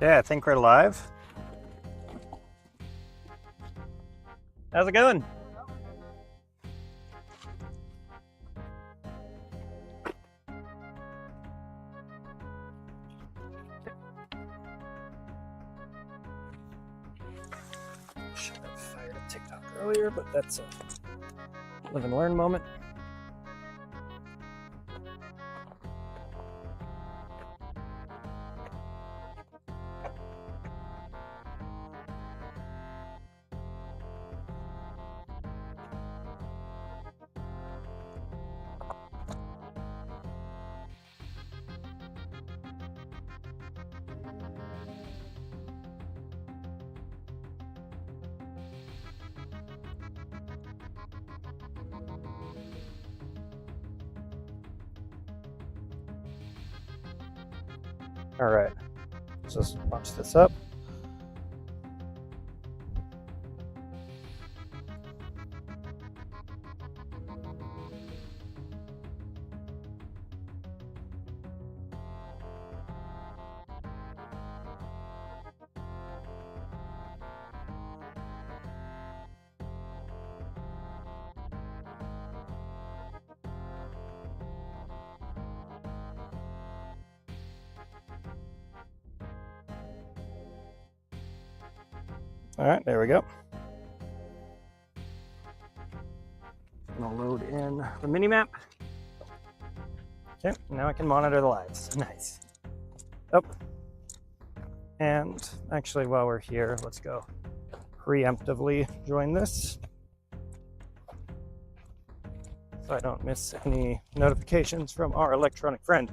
Yeah, I think we're live. How's it going? Should have fired a TikTok earlier, but that's a live and learn moment. All right, let's just punch this up. All right, there we go. I'm gonna load in the mini map. Okay, now I can monitor the lives. Nice. Oh, and actually, while we're here, let's go preemptively join this so I don't miss any notifications from our electronic friend.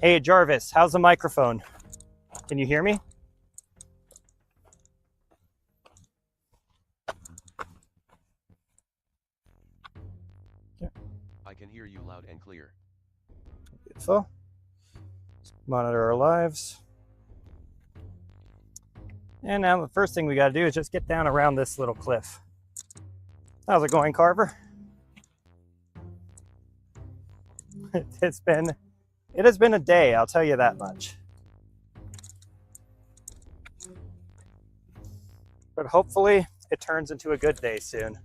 Hey, Jarvis, how's the microphone? Can you hear me? I can hear you loud and clear. Beautiful. Let's monitor our lives. And now the first thing we got to do is just get down around this little cliff. How's it going, Carver? It has been a day, I'll tell you that much. But hopefully it turns into a good day soon.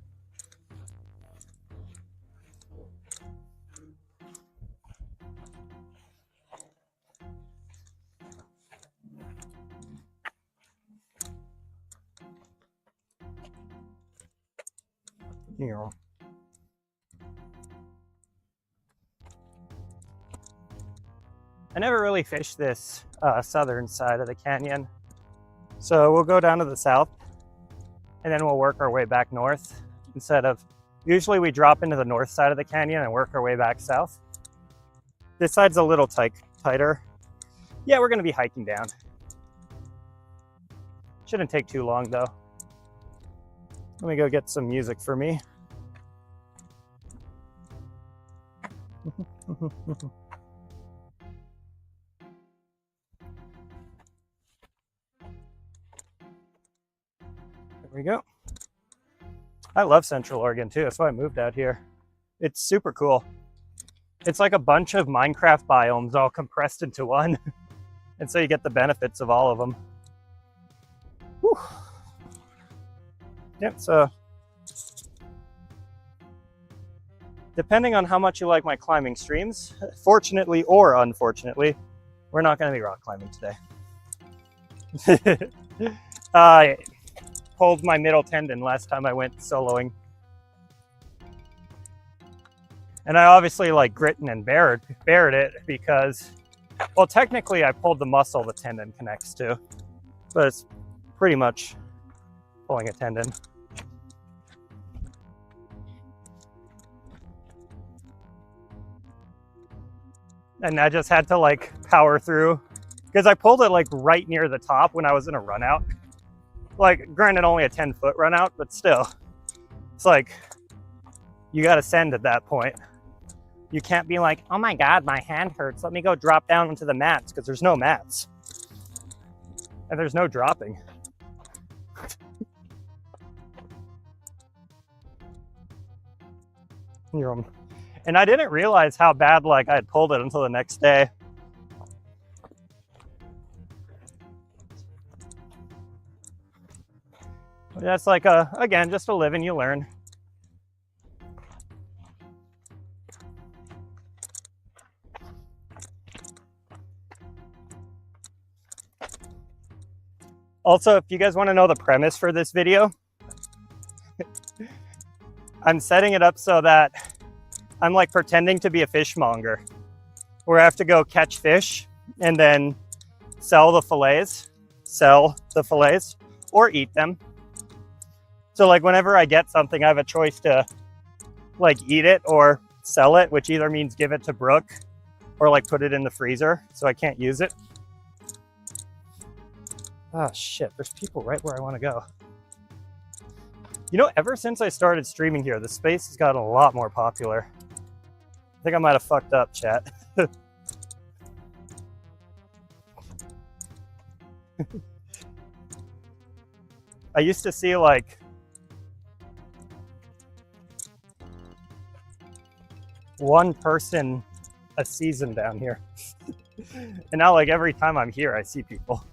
Here. I never really fished this southern side of the canyon. So we'll go down to the south and then we'll work our way back north instead of, usually we drop into the north side of the canyon and work our way back south. This side's a little tighter. Yeah, we're gonna be hiking down. Shouldn't take too long though. Let me go get some music for me. There we go. I love Central Oregon too. That's why I moved out here. It's super cool. It's like a bunch of Minecraft biomes all compressed into one. And so you get the benefits of all of them. Whew. Yep, so depending on how much you like my climbing streams, fortunately or unfortunately, we're not going to be rock climbing today. I pulled my middle tendon last time I went soloing. And I obviously like gritting and bared it because, well, technically I pulled the muscle the tendon connects to, but it's pretty much pulling a tendon. And I just had to like power through because I pulled it like right near the top when I was in a run out. Like, granted, only a 10-foot run out, but still, it's like you got to send at that point. You can't be like, oh my God, my hand hurts. Let me go drop down into the mats, because there's no mats. And there's no dropping. And I didn't realize how bad like I had pulled it until the next day. That's like again, just a live and you learn. Also, if you guys want to know the premise for this video, I'm setting it up so that I'm like pretending to be a fishmonger, where I have to go catch fish and then sell the fillets, or eat them. So like whenever I get something, I have a choice to like eat it or sell it, which either means give it to Brooke or like put it in the freezer so I can't use it. Oh shit, there's people right where I want to go. You know, ever since I started streaming here, the space has gotten a lot more popular. I think I might have fucked up, chat. I used to see like one person a season down here. And now like every time I'm here, I see people.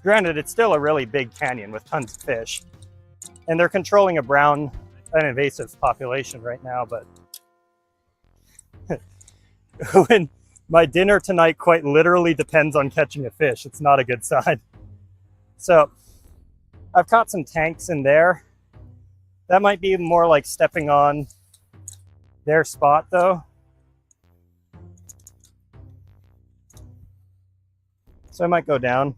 Granted, it's still a really big canyon with tons of fish. And they're controlling a brown and invasive population right now, but when my dinner tonight quite literally depends on catching a fish, it's not a good sign. So I've caught some tanks in there. That might be more like stepping on their spot though. So I might go down.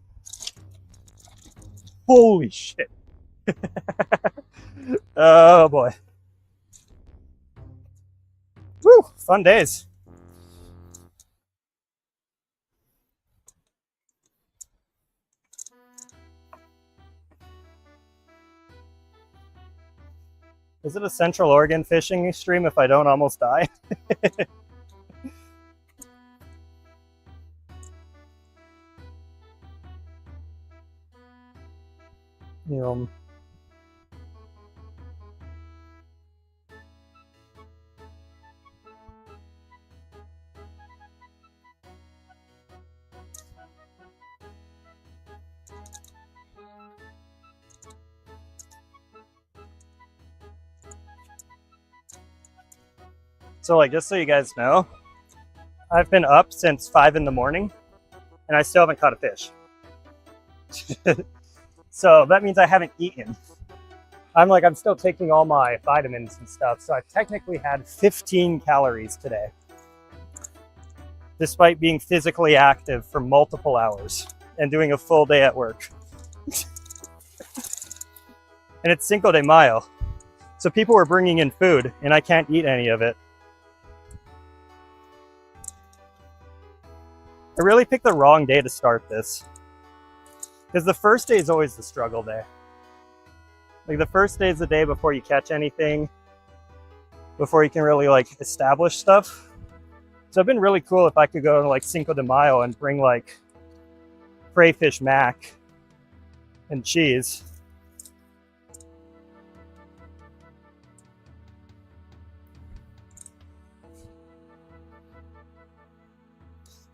Holy shit. Oh boy. Woo, fun days. Is it a Central Oregon fishing stream if I don't almost die? So like, just so you guys know, I've been up since 5 in the morning and I still haven't caught a fish. So that means I haven't eaten. I'm still taking all my vitamins and stuff. So I've technically had 15 calories today, despite being physically active for multiple hours and doing a full day at work. And it's Cinco de Mayo. So people were bringing in food and I can't eat any of it. I really picked the wrong day to start this, because the first day is always the struggle day. Like the first day is the day before you catch anything, before you can really like establish stuff. So it'd been really cool if I could go to like Cinco de Mayo and bring like crayfish mac and cheese.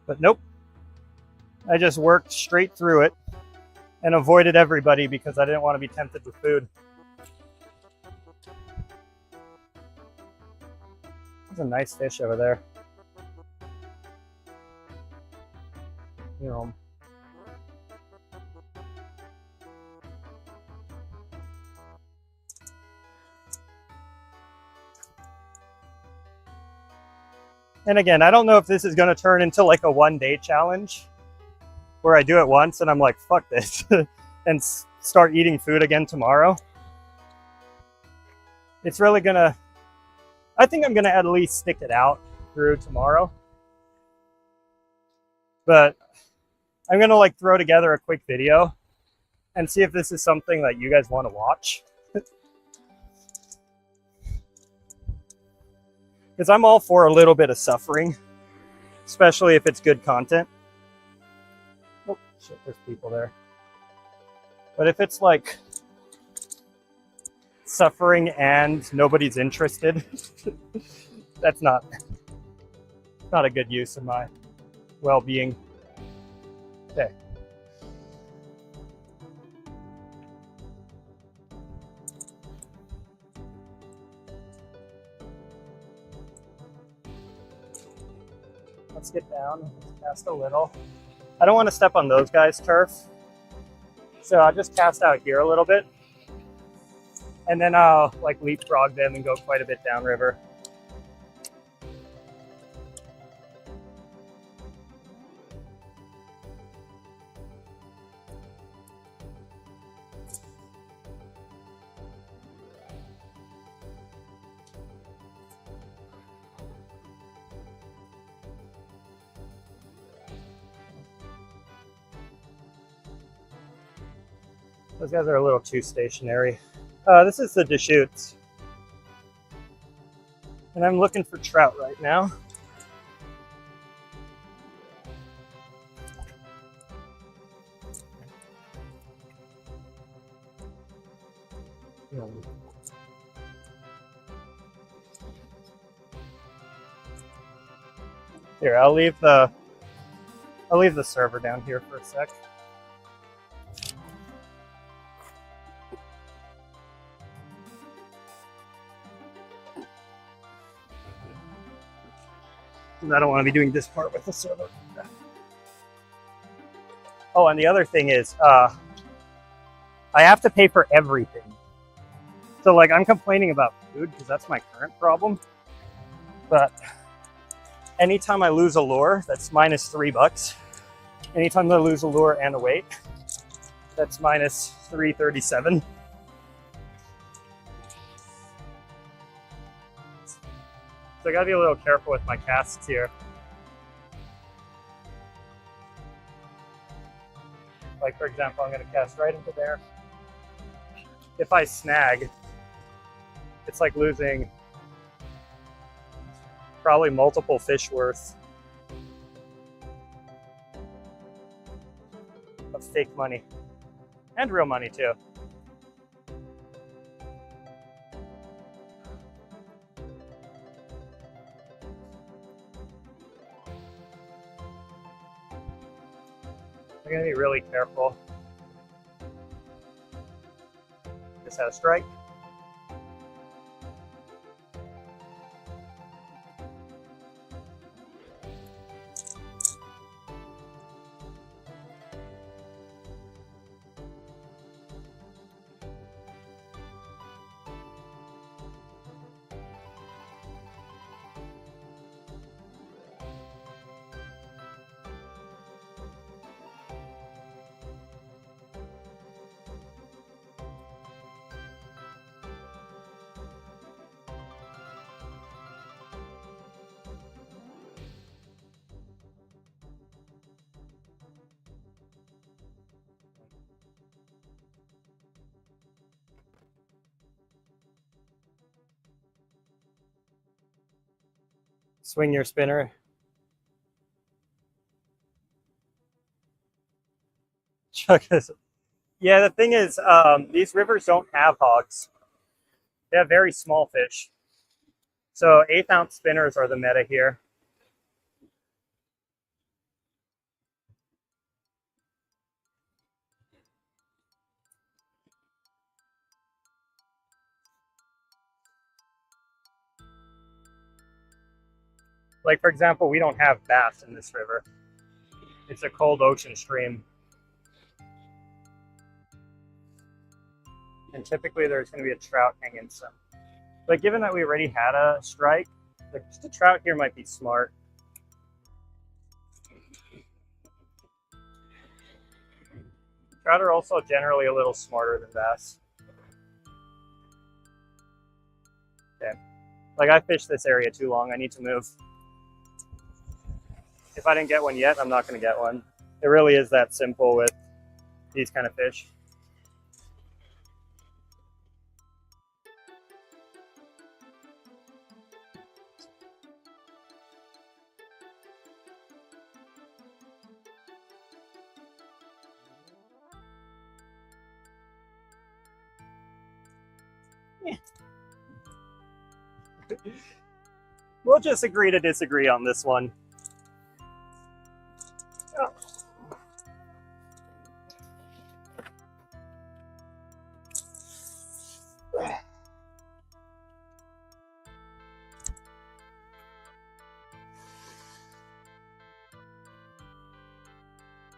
But nope. I just worked straight through it and avoided everybody because I didn't want to be tempted with food. There's a nice fish over there. You know. And again, I don't know if this is going to turn into like a one-day challenge where I do it once and I'm like, fuck this, and start eating food again tomorrow. It's really gonna, I think I'm gonna at least stick it out through tomorrow. But I'm gonna like throw together a quick video and see if this is something that you guys want to watch. Because I'm all for a little bit of suffering, especially if it's good content. Oh shit, there's people there. But if it's like suffering and nobody's interested, that's not a good use of my well-being. Okay. Let's get down, let's cast a little. I don't want to step on those guys' turf, so I'll just cast out here a little bit, and then I'll like leapfrog them and go quite a bit downriver. Those guys are a little too stationary. This is the Deschutes. And I'm looking for trout right now. Here, I'll leave the server down here for a sec. I don't want to be doing this part with the server. Oh, and the other thing is, I have to pay for everything. So like, I'm complaining about food because that's my current problem. But anytime I lose a lure, that's minus $3. Anytime I lose a lure and a weight, that's minus $3.37. So I gotta be a little careful with my casts here. Like for example, I'm gonna cast right into there. If I snag, it's like losing probably multiple fish worth of fake money. And real money too. I'm gonna be really careful. Just had a strike. Swing your spinner. Chuck this. Yeah, the thing is, these rivers don't have hogs. They have very small fish. So 1/8 ounce spinners are the meta here. Like for example, we don't have bass in this river. It's a cold ocean stream. And typically there's going to be a trout hanging some. But given that we already had a strike, like just a trout here might be smart. Trout are also generally a little smarter than bass. Okay. Like I fished this area too long, I need to move. if I didn't get one yet, I'm not going to get one. It really is that simple with these kind of fish. We'll just agree to disagree on this one. Oh.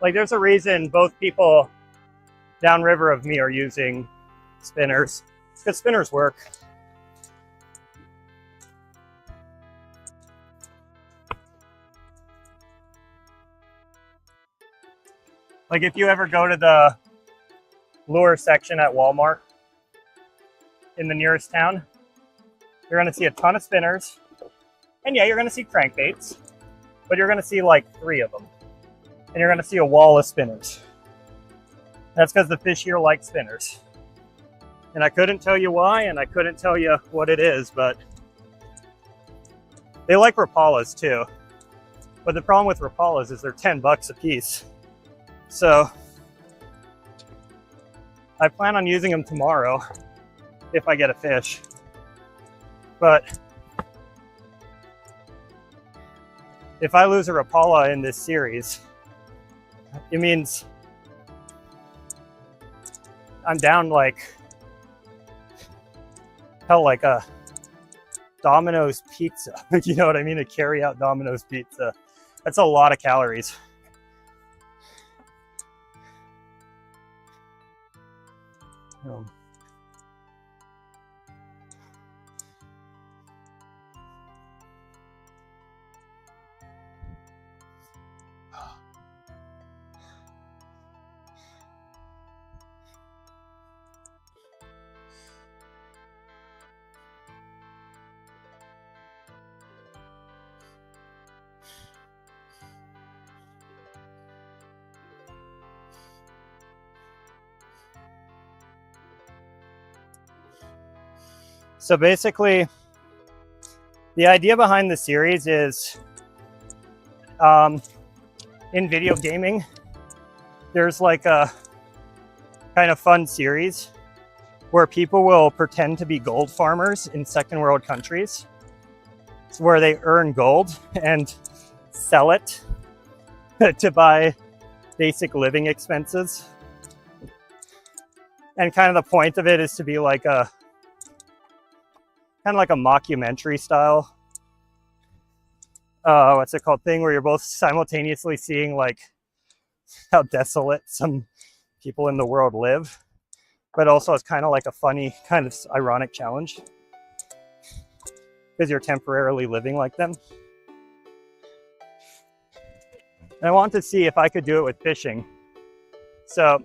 Like, there's a reason both people downriver of me are using spinners, because spinners work. Like, if you ever go to the lure section at Walmart in the nearest town, you're going to see a ton of spinners. And yeah, you're going to see crankbaits, but you're going to see like 3 of them. And you're going to see a wall of spinners. That's because the fish here like spinners. And I couldn't tell you why, and I couldn't tell you what it is, but they like Rapalas too. But the problem with Rapalas is they're 10 bucks a piece. So I plan on using them tomorrow if I get a fish. But if I lose a Rapala in this series, it means I'm down like hell, like a Domino's pizza. You know what I mean? A carry out Domino's pizza. That's a lot of calories. So basically, the idea behind the series is, in video gaming, there's like a kind of fun series where people will pretend to be gold farmers in second world countries. It's where they earn gold and sell it to buy basic living expenses. And kind of the point of it is to be like a kind of like a mockumentary style, what's it called, thing where you're both simultaneously seeing like how desolate some people in the world live, but also it's kind of like a funny, kind of ironic challenge because you're temporarily living like them. And I want to see if I could do it with fishing. So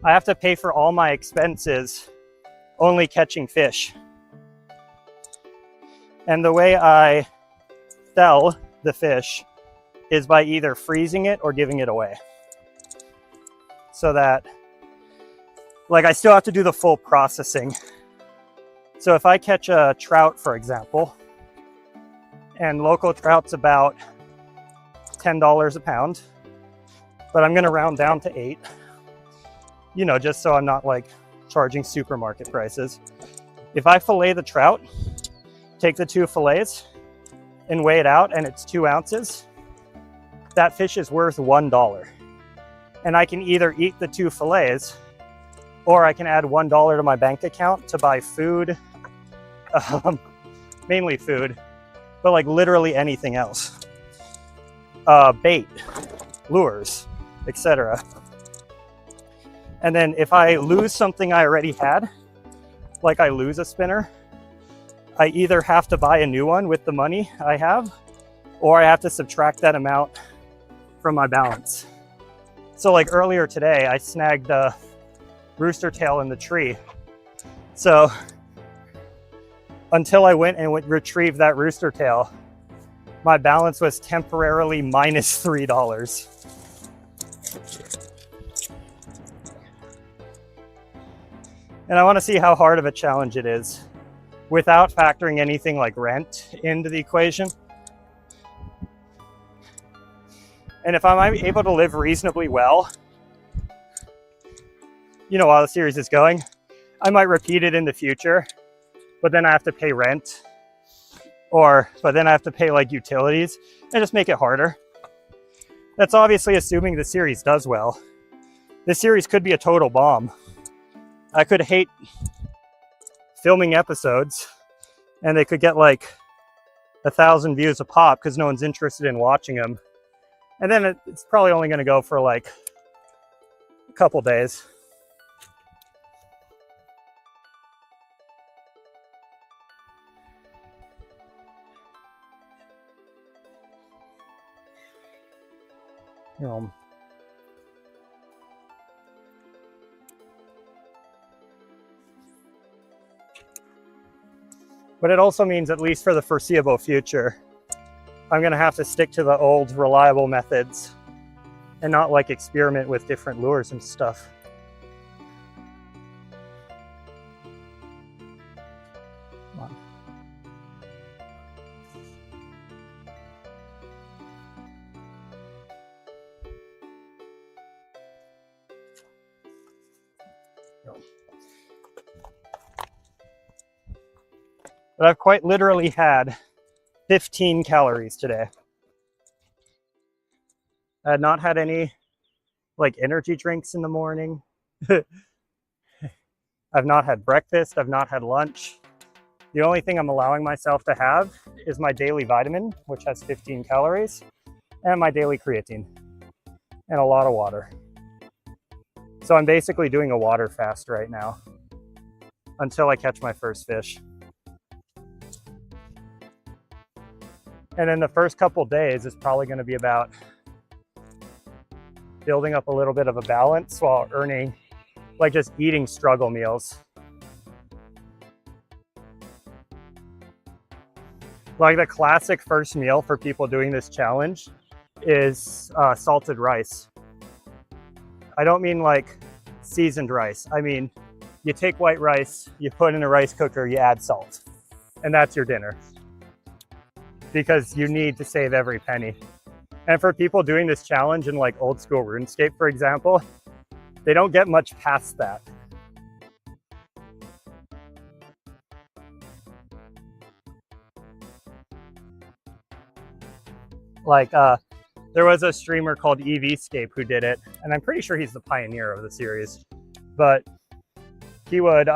I have to pay for all my expenses only catching fish. And the way I sell the fish is by either freezing it or giving it away. So that, like, I still have to do the full processing. So if I catch a trout, for example, and local trout's about $10 a pound, but I'm gonna round down to 8, you know, just so I'm not like charging supermarket prices. If I fillet the trout, take the 2 fillets and weigh it out and it's 2 ounces, that fish is worth $1. And I can either eat the 2 fillets or I can add $1 to my bank account to buy food, mainly food, but like literally anything else. Bait, lures, etc. And then if I lose something I already had, like I lose a spinner, I either have to buy a new one with the money I have, or I have to subtract that amount from my balance. So like earlier today, I snagged a rooster tail in the tree. So until I went and retrieved that rooster tail, my balance was temporarily minus $3. And I want to see how hard of a challenge it is without factoring anything like rent into the equation. And if I'm able to live reasonably well, you know, while the series is going, I might repeat it in the future, but then I have to pay rent, but then I have to pay like utilities and just make it harder. That's obviously assuming the series does well. This series could be a total bomb. I could hate filming episodes and they could get like 1,000 views a pop because no one's interested in watching them. And then it's probably only going to go for like a couple days. But it also means, at least for the foreseeable future, I'm going to have to stick to the old reliable methods and not like experiment with different lures and stuff. Come on. But I've quite literally had 15 calories today. I had not had any like energy drinks in the morning. I've not had breakfast. I've not had lunch. The only thing I'm allowing myself to have is my daily vitamin, which has 15 calories, and my daily creatine, and a lot of water. So I'm basically doing a water fast right now until I catch my first fish. And then the first couple days is probably going to be about building up a little bit of a balance while earning, like just eating struggle meals. Like the classic first meal for people doing this challenge is salted rice. I don't mean like seasoned rice. I mean, you take white rice, you put in a rice cooker, you add salt, and that's your dinner. Because you need to save every penny. And for people doing this challenge in like old school RuneScape, for example, they don't get much past that. Like there was a streamer called EVscape who did it, and I'm pretty sure he's the pioneer of the series. But he would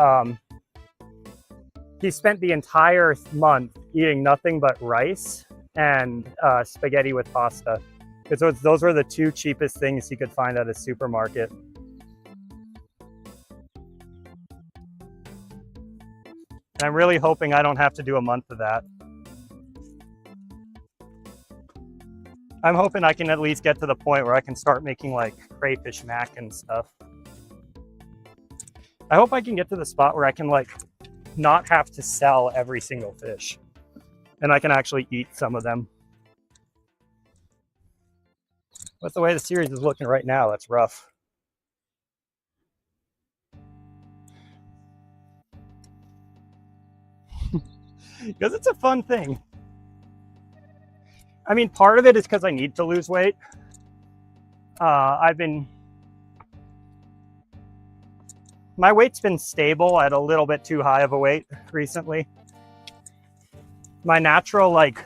he spent the entire month eating nothing but rice and spaghetti with pasta, because those were the two cheapest things he could find at a supermarket. And I'm really hoping I don't have to do a month of that. I'm hoping I can at least get to the point where I can start making like crayfish mac and stuff. I hope I can get to the spot where I can like not have to sell every single fish, and I can actually eat some of them. But the way the series is looking right now, that's rough. Because it's a fun thing. I mean, part of it is because I need to lose weight. My weight's been stable at a little bit too high of a weight recently. My natural like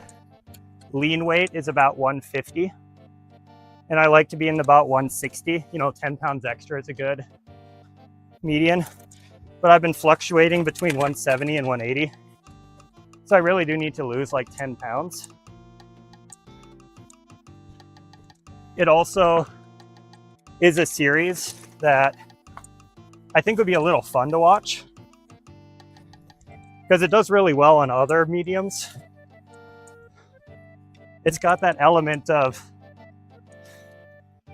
lean weight is about 150, and I like to be in about 160. You know, 10 pounds extra is a good median, but I've been fluctuating between 170 and 180. So I really do need to lose like 10 pounds. It also is a series that I think would be a little fun to watch, because it does really well on other mediums. It's got that element of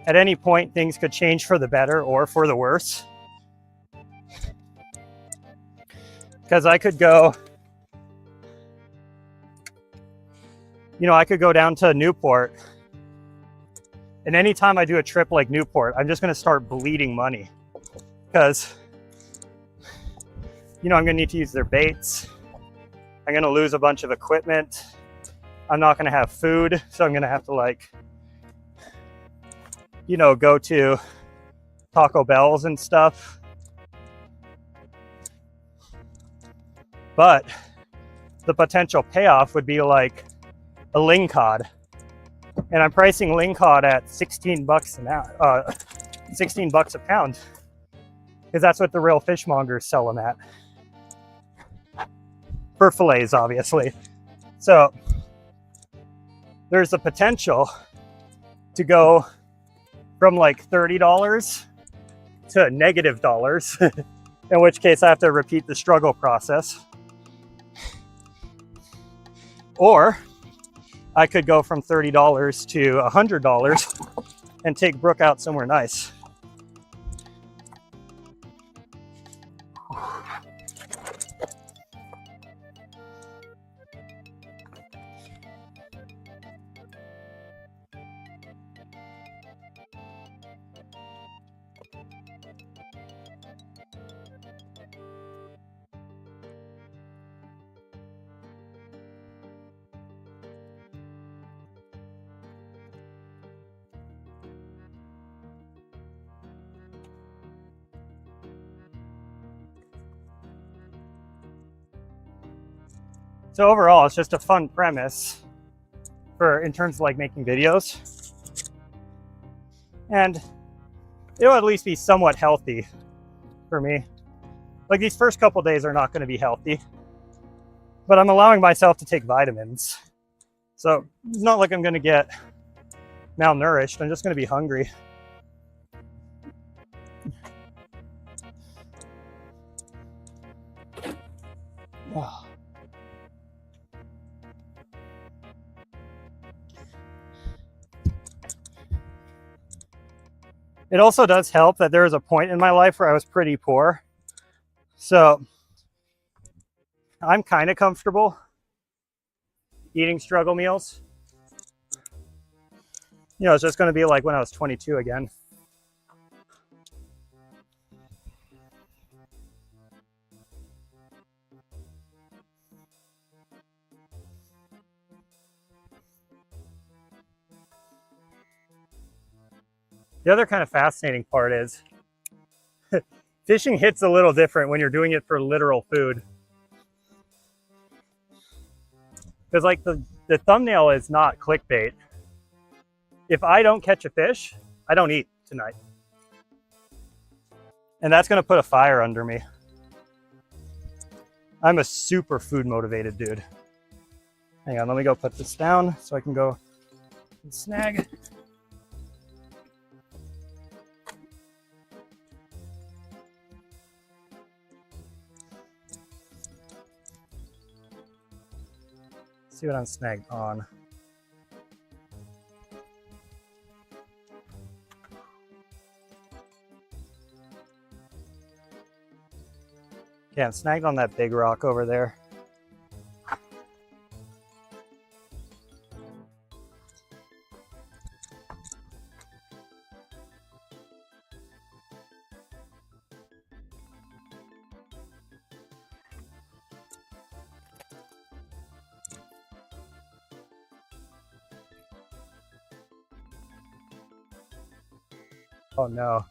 at any point things could change for the better or for the worse. Because I could go you know, I could go down to Newport, and anytime I do a trip like Newport, I'm just gonna start bleeding money because, you know, I'm gonna need to use their baits. I'm gonna lose a bunch of equipment. I'm not gonna have food, so I'm gonna have to, like, you know, go to Taco Bell's and stuff. But the potential payoff would be like a lingcod. And I'm pricing lingcod at 16 bucks an hour, 16 bucks a pound, because that's what the real fishmongers sell them at. For fillets, obviously. So there's the potential to go from like $30 to negative dollars, in which case I have to repeat the struggle process. Or I could go from $30 to $100 and take Brooke out somewhere nice. So overall, it's just a fun premise in terms of like making videos. And it'll at least be somewhat healthy for me. Like, these first couple days are not going to be healthy, but I'm allowing myself to take vitamins. So it's not like I'm going to get malnourished. I'm just going to be hungry. Oh. It also does help that there was a point in my life where I was pretty poor. So I'm kind of comfortable eating struggle meals. You know, it's just going to be like when I was 22 again. The other kind of fascinating part is fishing hits a little different when you're doing it for literal food. Because like the thumbnail is not clickbait. If I don't catch a fish, I don't eat tonight. And that's going to put a fire under me. I'm a super food motivated dude. Hang on, let me go put this down so I can go and snag. See what I'm snagged on. Yeah, I'm snagged on that big rock over there. Oh no.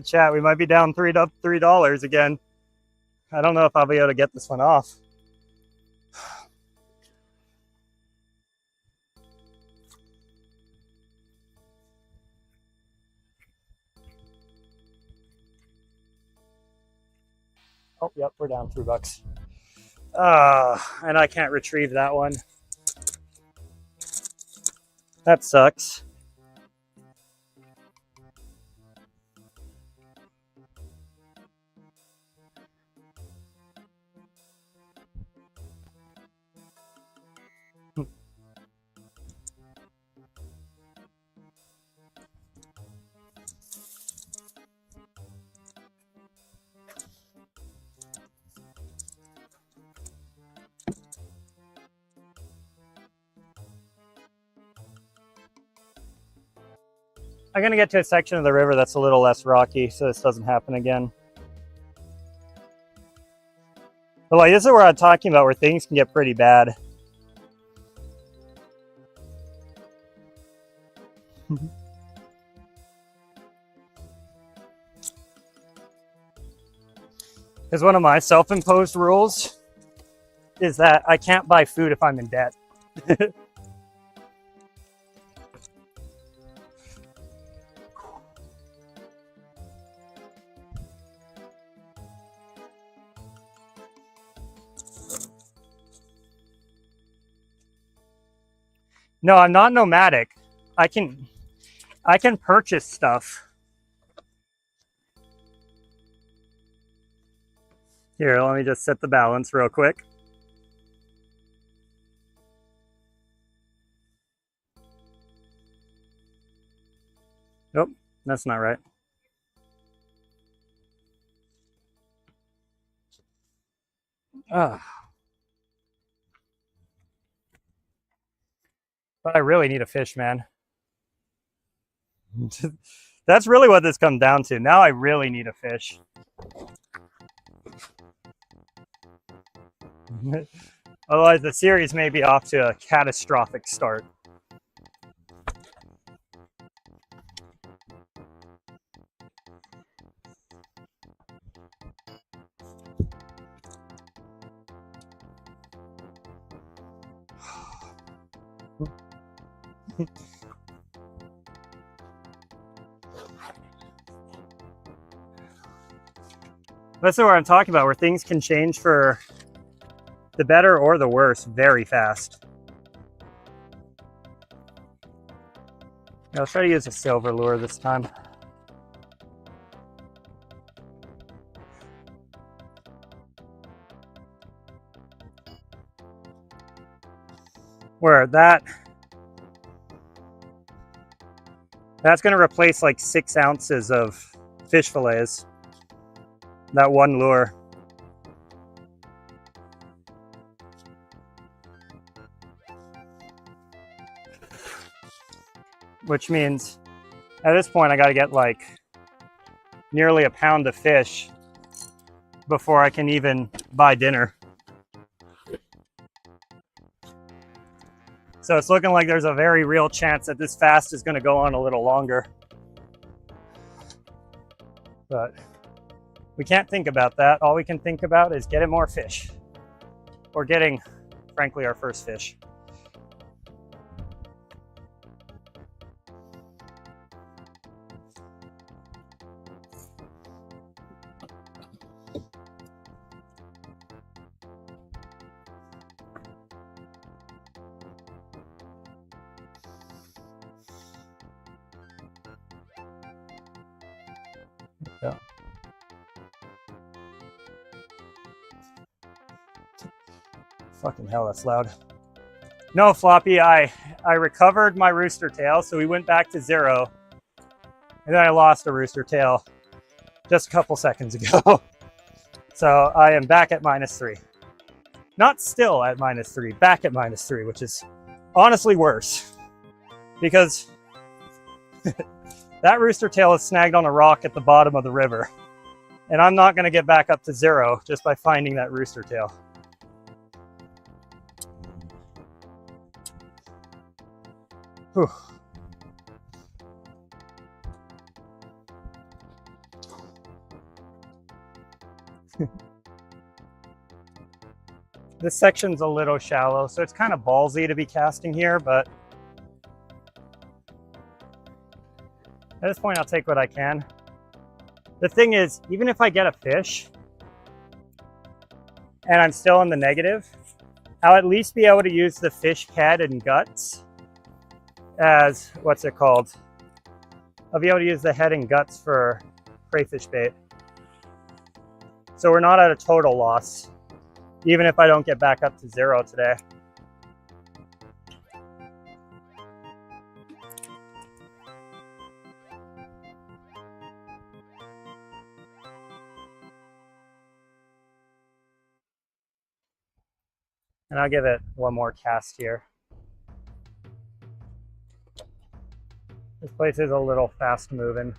Chat, we might be down $3 again. I don't know if I'll be able to get this one off. Oh, yep, we're down $3. And I can't retrieve that one. That sucks. I'm gonna get to a section of the river that's a little less rocky so this doesn't happen again. But like, this is where I'm talking about where things can get pretty bad. Because one of my self-imposed rules is that I can't buy food if I'm in debt. No, I'm not nomadic. I can purchase stuff. Here, let me just set the balance real quick. Nope, that's not right. But I really need a fish, man. That's really what this comes down to. Now I really need a fish. Otherwise, the series may be off to a catastrophic start. That's what I'm talking about, where things can change for the better or the worse very fast. I'll try to use a silver lure this time. Where that's going to replace like 6 ounces of fish fillets. That one lure. Which means at this point I got to get like nearly a pound of fish before I can even buy dinner. So it's looking like there's a very real chance that this fast is going to go on a little longer. But we can't think about that. All we can think about is getting more fish. Or getting, frankly, our first fish. Yeah. Fucking hell, that's loud. No, Floppy, I recovered my rooster tail, so we went back to 0. And then I lost a rooster tail just a couple seconds ago. So I am back at -3. Not still at -3, back at -3, which is honestly worse. Because that rooster tail is snagged on a rock at the bottom of the river. And I'm not going to get back up to 0 just by finding that rooster tail. Whew. This section's a little shallow, so it's kind of ballsy to be casting here, but at this point I'll take what I can. The thing is, even if I get a fish and I'm still in the negative, I'll at least be able to use the fish head and guts as, what's it called? I'll be able to use the head and guts for crayfish bait. So we're not at a total loss, even if I don't get back up to 0 today. And I'll give it one more cast here. This place is a little fast moving.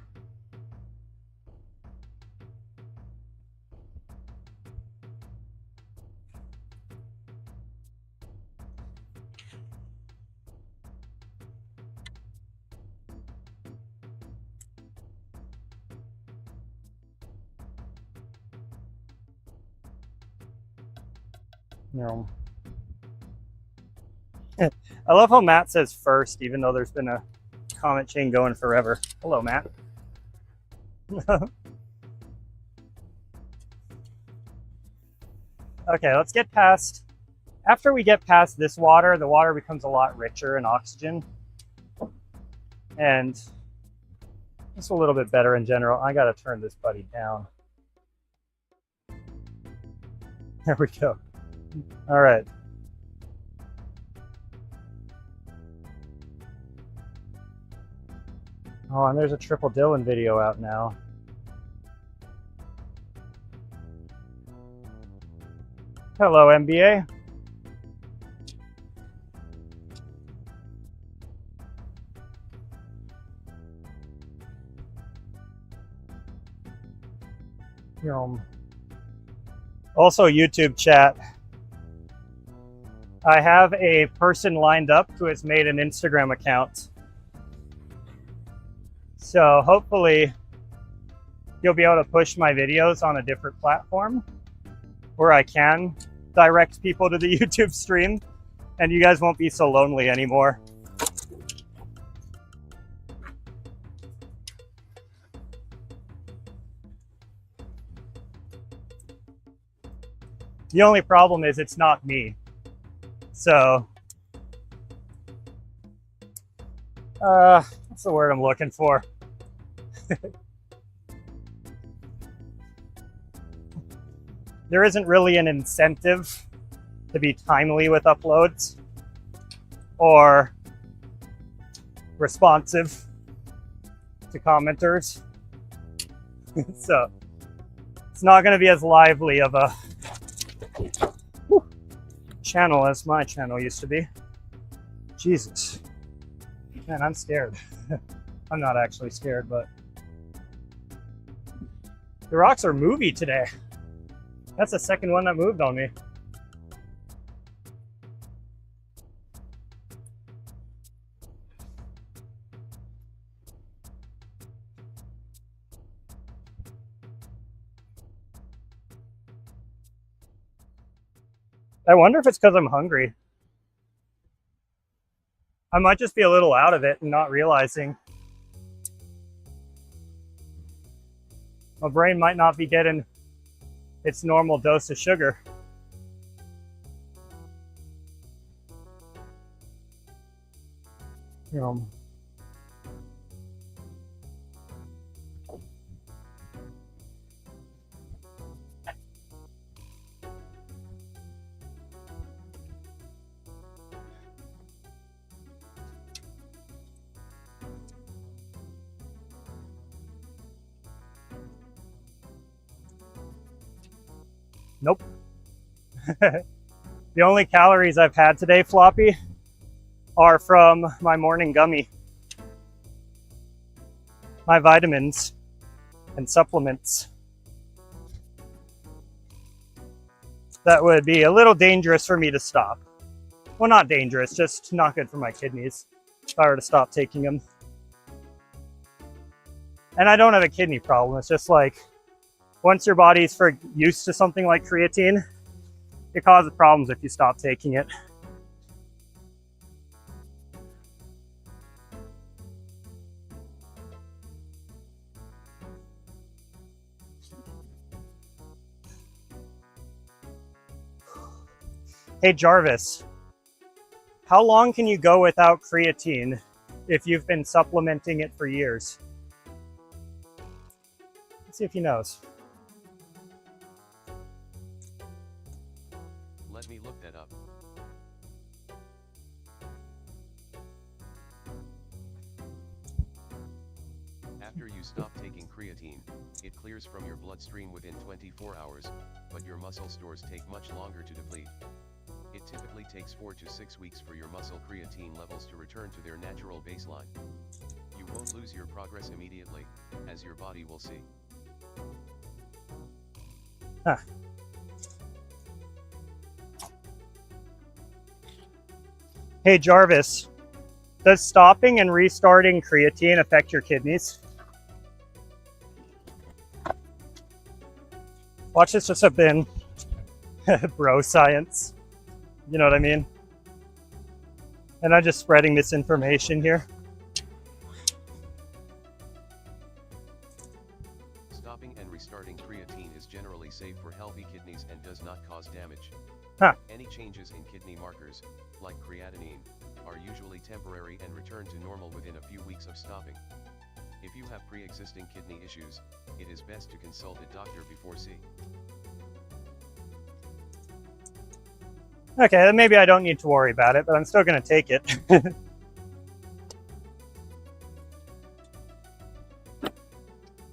No. I love how Matt says first, even though there's been a comment chain going forever. Hello, Matt. Okay, let's get past. After we get past this water, the water becomes a lot richer in oxygen. And it's a little bit better in general. I gotta turn this buddy down. There we go. All right. Oh, and there's a Triple Dylan video out now. Hello, MBA. Also, YouTube chat. I have a person lined up who has made an Instagram account. So hopefully you'll be able to push my videos on a different platform where I can direct people to the YouTube stream and you guys won't be so lonely anymore. The only problem is it's not me. So, what's the word I'm looking for? There isn't really an incentive to be timely with uploads or responsive to commenters. So it's not going to be as lively of a channel as my channel used to be. Jesus. Man, I'm scared. I'm not actually scared, but the rocks are movie today. That's the second one that moved on me. I wonder if it's because I'm hungry. I might just be a little out of it and not realizing. My brain might not be getting its normal dose of sugar. Nope. The only calories I've had today, Floppy, are from my morning gummy. My vitamins and supplements. That would be a little dangerous for me to stop. Well, not dangerous, just not good for my kidneys if I were to stop taking them. And I don't have a kidney problem. It's just like, once your body's used to something like creatine, it causes problems if you stop taking it. Hey Jarvis, how long can you go without creatine if you've been supplementing it for years? Let's see if he knows. Let me look that up. After you stop taking creatine, it clears from your bloodstream within 24 hours, but your muscle stores take much longer to deplete. It typically takes 4 to 6 weeks for your muscle creatine levels to return to their natural baseline. You Won't lose your progress immediately, as your body will see. Huh. Hey Jarvis, does stopping and restarting creatine affect your kidneys? Watch this just have been bro science. You know what I mean? And I'm just spreading misinformation here. Stopping and restarting creatine is generally safe for healthy kidneys and does not cause damage. Huh. Any changes in kidney markers, like creatinine, are usually temporary and return to normal within a few weeks of stopping. If you have pre-existing kidney issues, it is best to consult a doctor before see. Okay, then maybe I don't need to worry about it, but I'm still going to take it.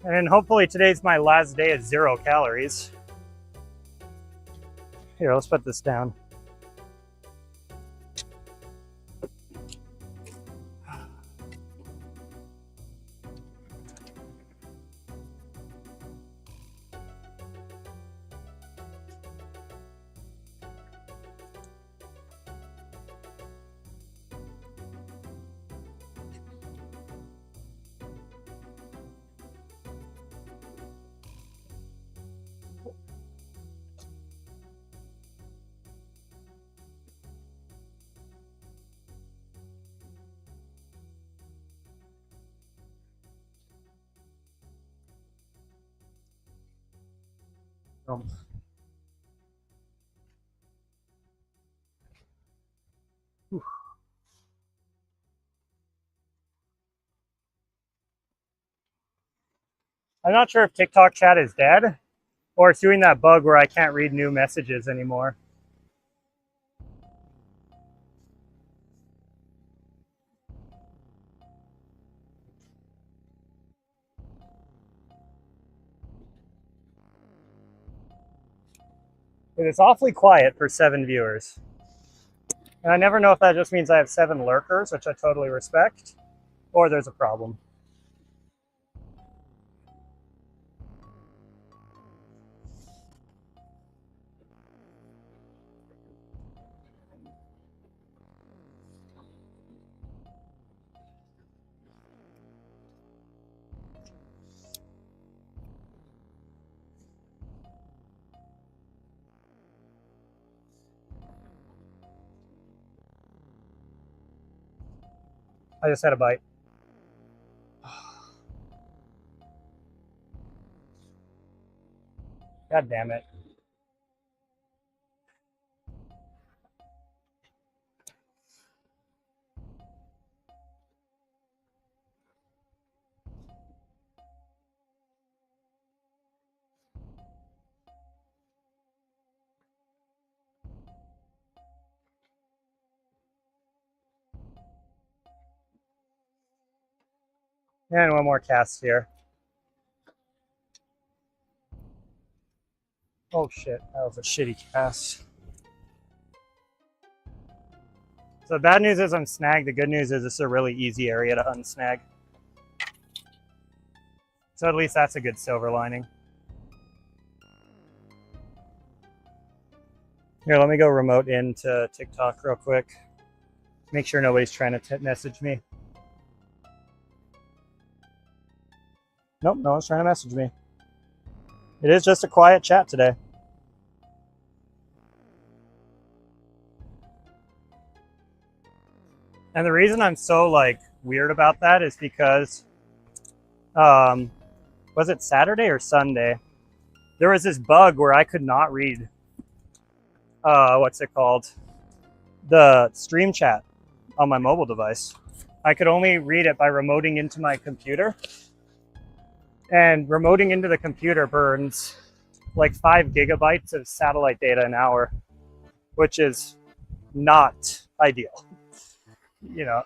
And hopefully today's my last day at 0 calories. Here, let's put this down. I'm not sure if TikTok chat is dead or it's doing that bug where I can't read new messages anymore. It's awfully quiet for 7 viewers. And I never know if that just means I have 7 lurkers, which I totally respect, or there's a problem. I just had a bite. God damn it. And one more cast here. Oh shit, that was a shitty cast. So the bad news is I'm snagged. The good news is it's a really easy area to unsnag. So at least that's a good silver lining. Here, let me go remote into TikTok real quick. Make sure nobody's trying to message me. Nope, no one's trying to message me. It is just a quiet chat today. And the reason I'm so weird about that is because, was it Saturday or Sunday? There was this bug where I could not read, what's it called? The stream chat on my mobile device. I could only read it by remoting into my computer. And remoting into the computer burns like 5 gigabytes of satellite data an hour, which is not ideal. You know,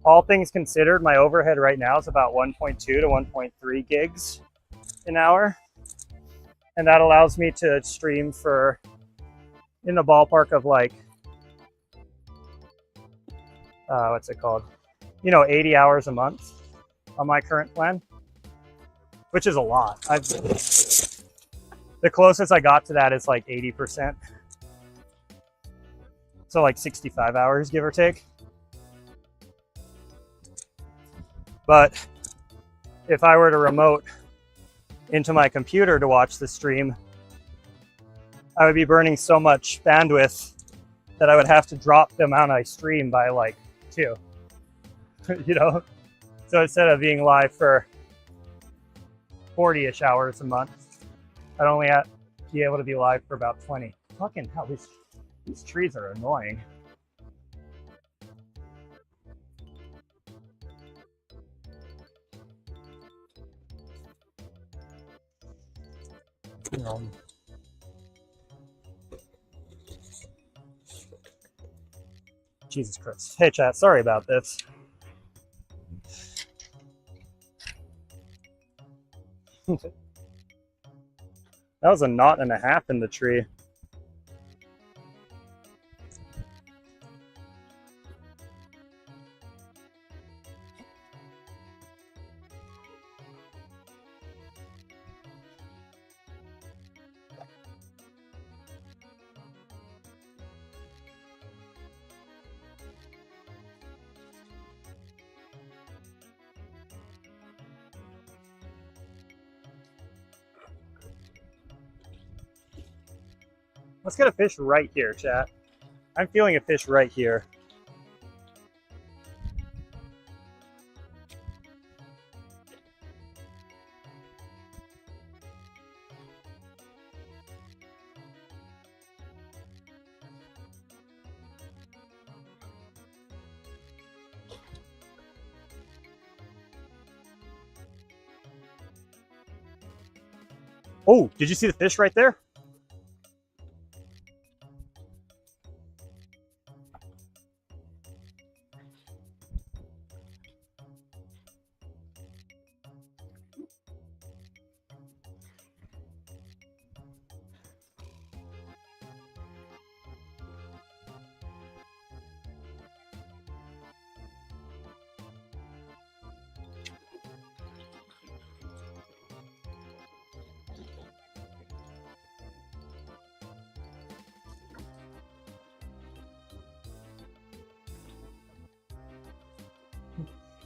all things considered, my overhead right now is about 1.2 to 1.3 gigs an hour. And that allows me to stream for in the ballpark of what's it called? you know, 80 hours a month on my current plan, which is a lot. The closest I got to that is like 80%. So like 65 hours, give or take. But if I were to remote into my computer to watch the stream, I would be burning so much bandwidth that I would have to drop the amount I stream by like 2, you know? So instead of being live for 40-ish hours a month, I'd only have to be able to be live for about 20. Fucking hell, these trees are annoying. Jesus Christ. Hey chat, sorry about this. That was a knot and a half in the tree. Let's get a fish right here, chat. I'm feeling a fish right here. Oh, did you see the fish right there?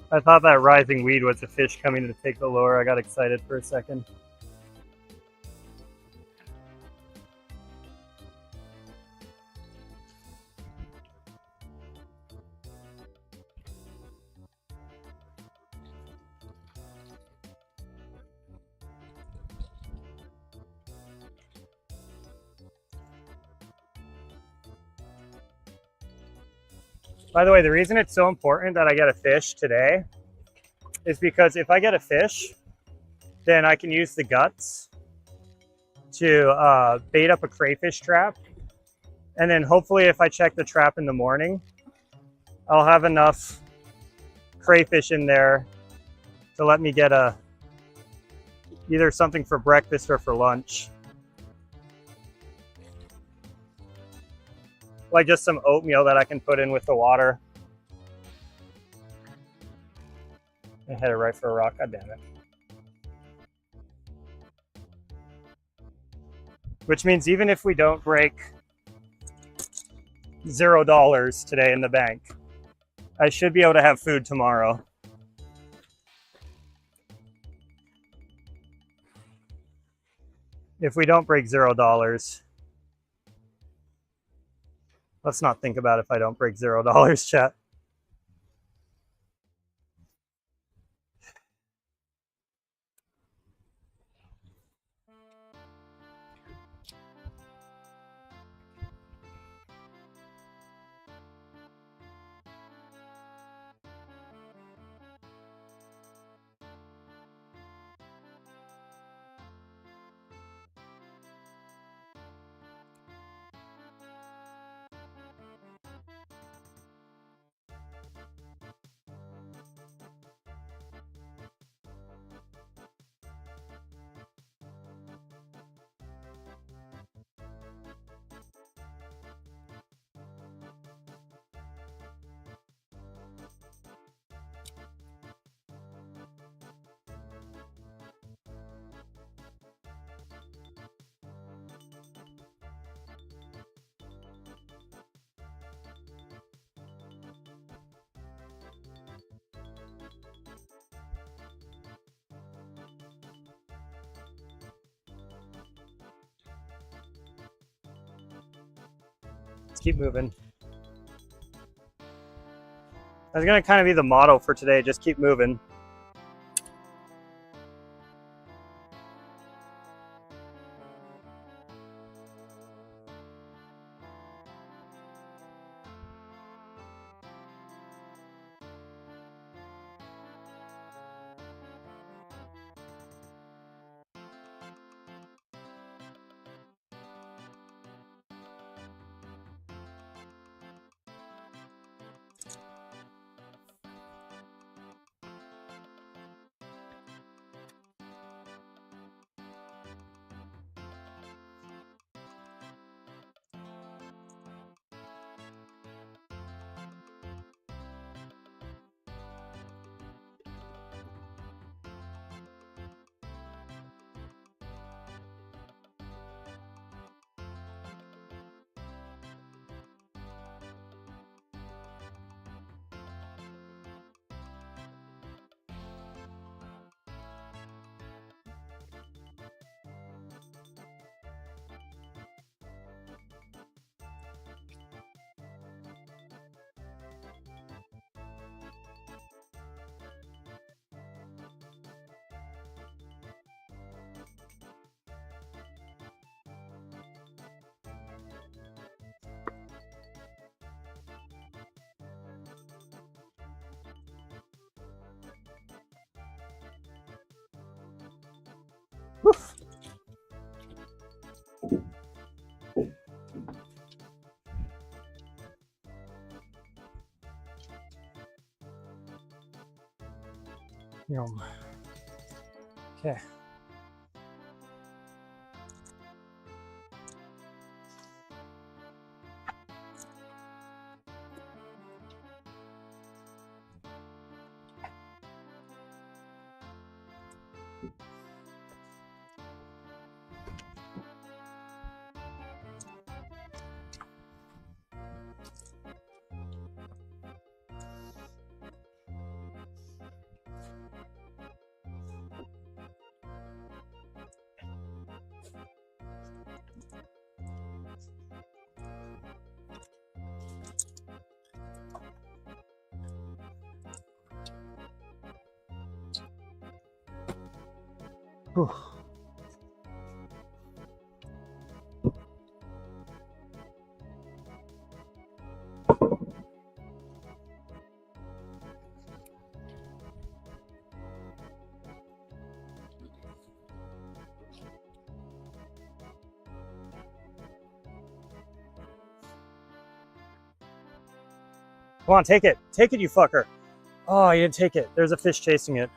I thought that rising weed was a fish coming to take the lure. I got excited for a second. By the way, the reason it's so important that I get a fish today is because if I get a fish, then I can use the guts to bait up a crayfish trap. And then hopefully if I check the trap in the morning, I'll have enough crayfish in there to let me get either something for breakfast or for lunch. Like just some oatmeal that I can put in with the water. I hit it right for a rock, god damn it. Which means even if we don't break $0 today in the bank, I should be able to have food tomorrow. If we don't break $0, let's not think about if I don't break $0, chat. Let's keep moving. That's gonna kind of be the motto for today, just keep moving. Woof. Yum. Okay. Whew. Come on, take it. Take it, you fucker. Oh, you didn't take it. There's a fish chasing it.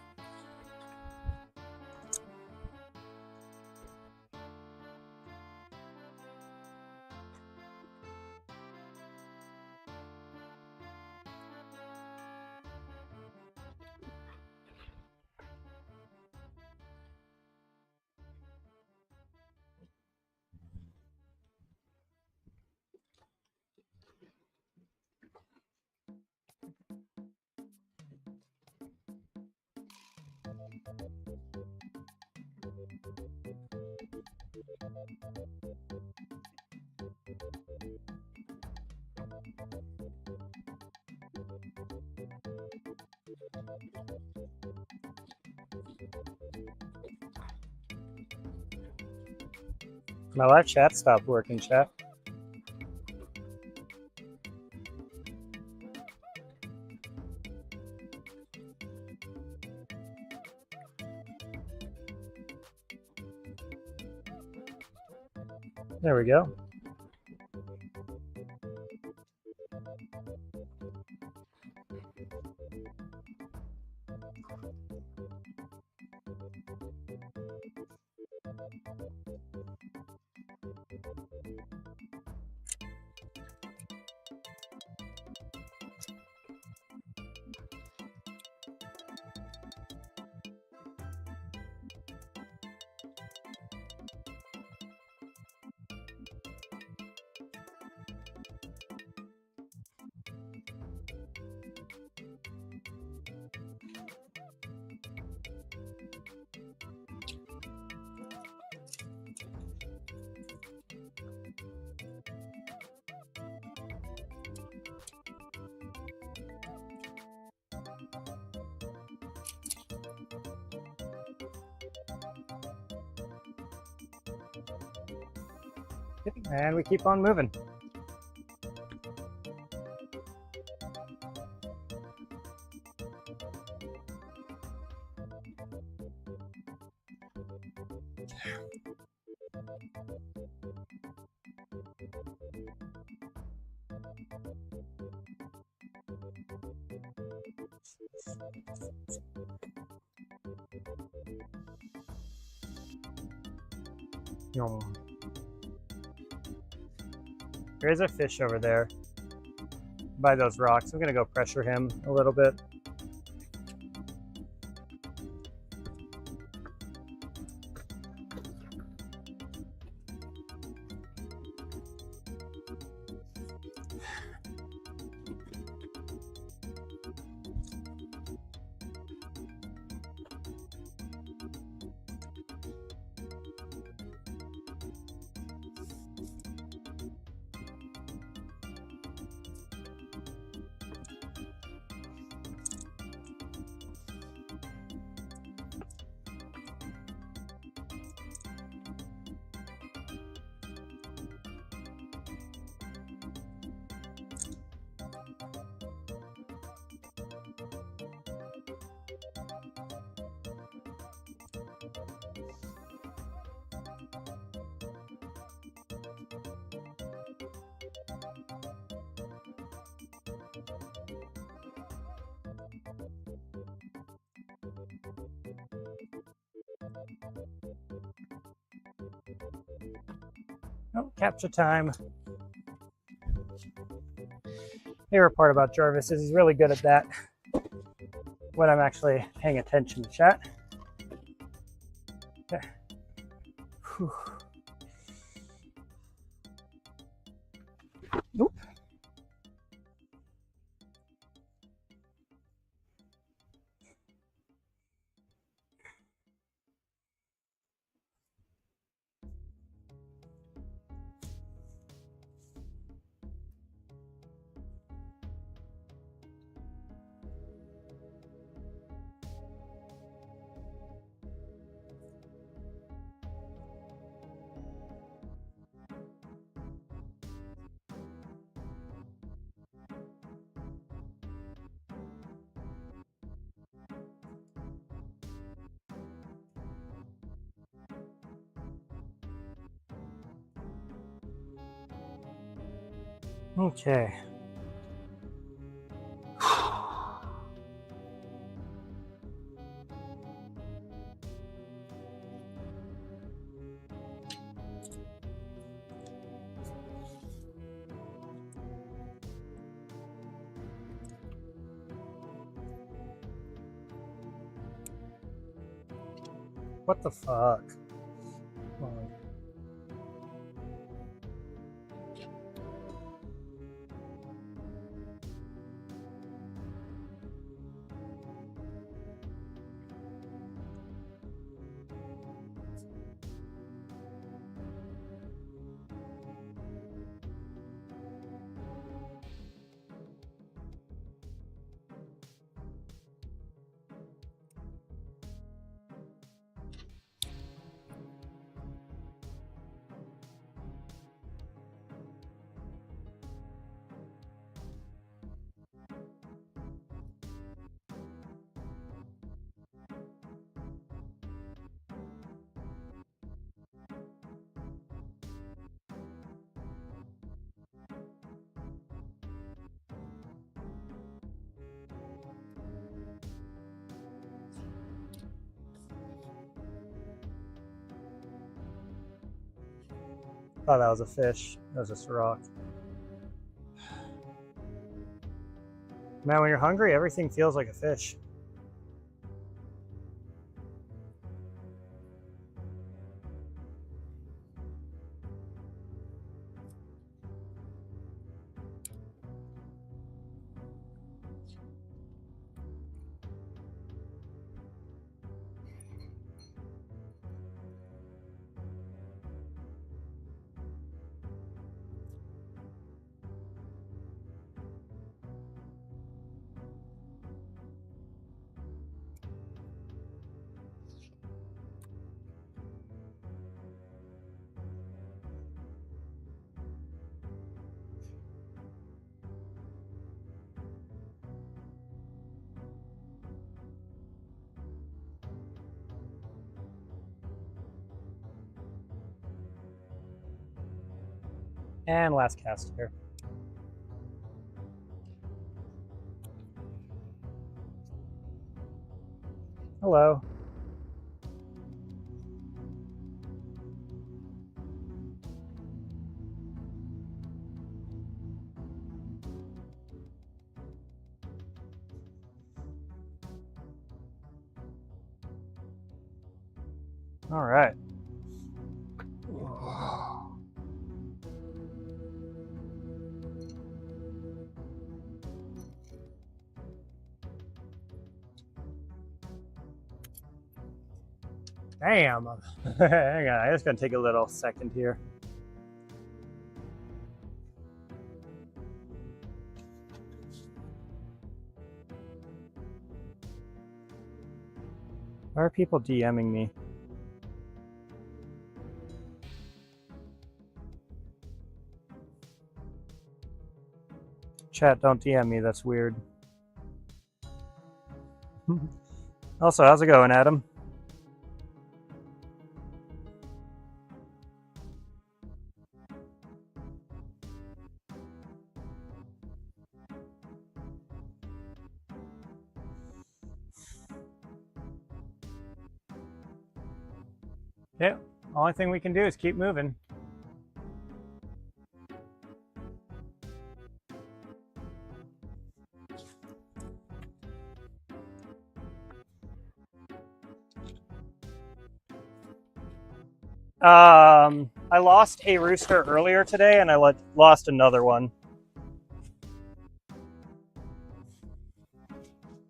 My live chat stopped working, chat. There we go. And we keep on moving. There is a fish over there by those rocks. I'm gonna go pressure him a little bit. Oh, capture time. Favorite part about Jarvis is he's really good at that when I'm actually paying attention to chat. There. Whew. Oop. Okay. What the fuck? Come on. Thought that was a fish. That was just a rock. Man, when you're hungry, everything feels like a fish. And last cast here. Hello. All right. Damn. Hang on, I'm just gonna take a little second here. Why are people DMing me? Chat, don't DM me, that's weird. Also, how's it going, Adam? Yeah, only thing we can do is keep moving. I lost a rooster earlier today, and I lost another one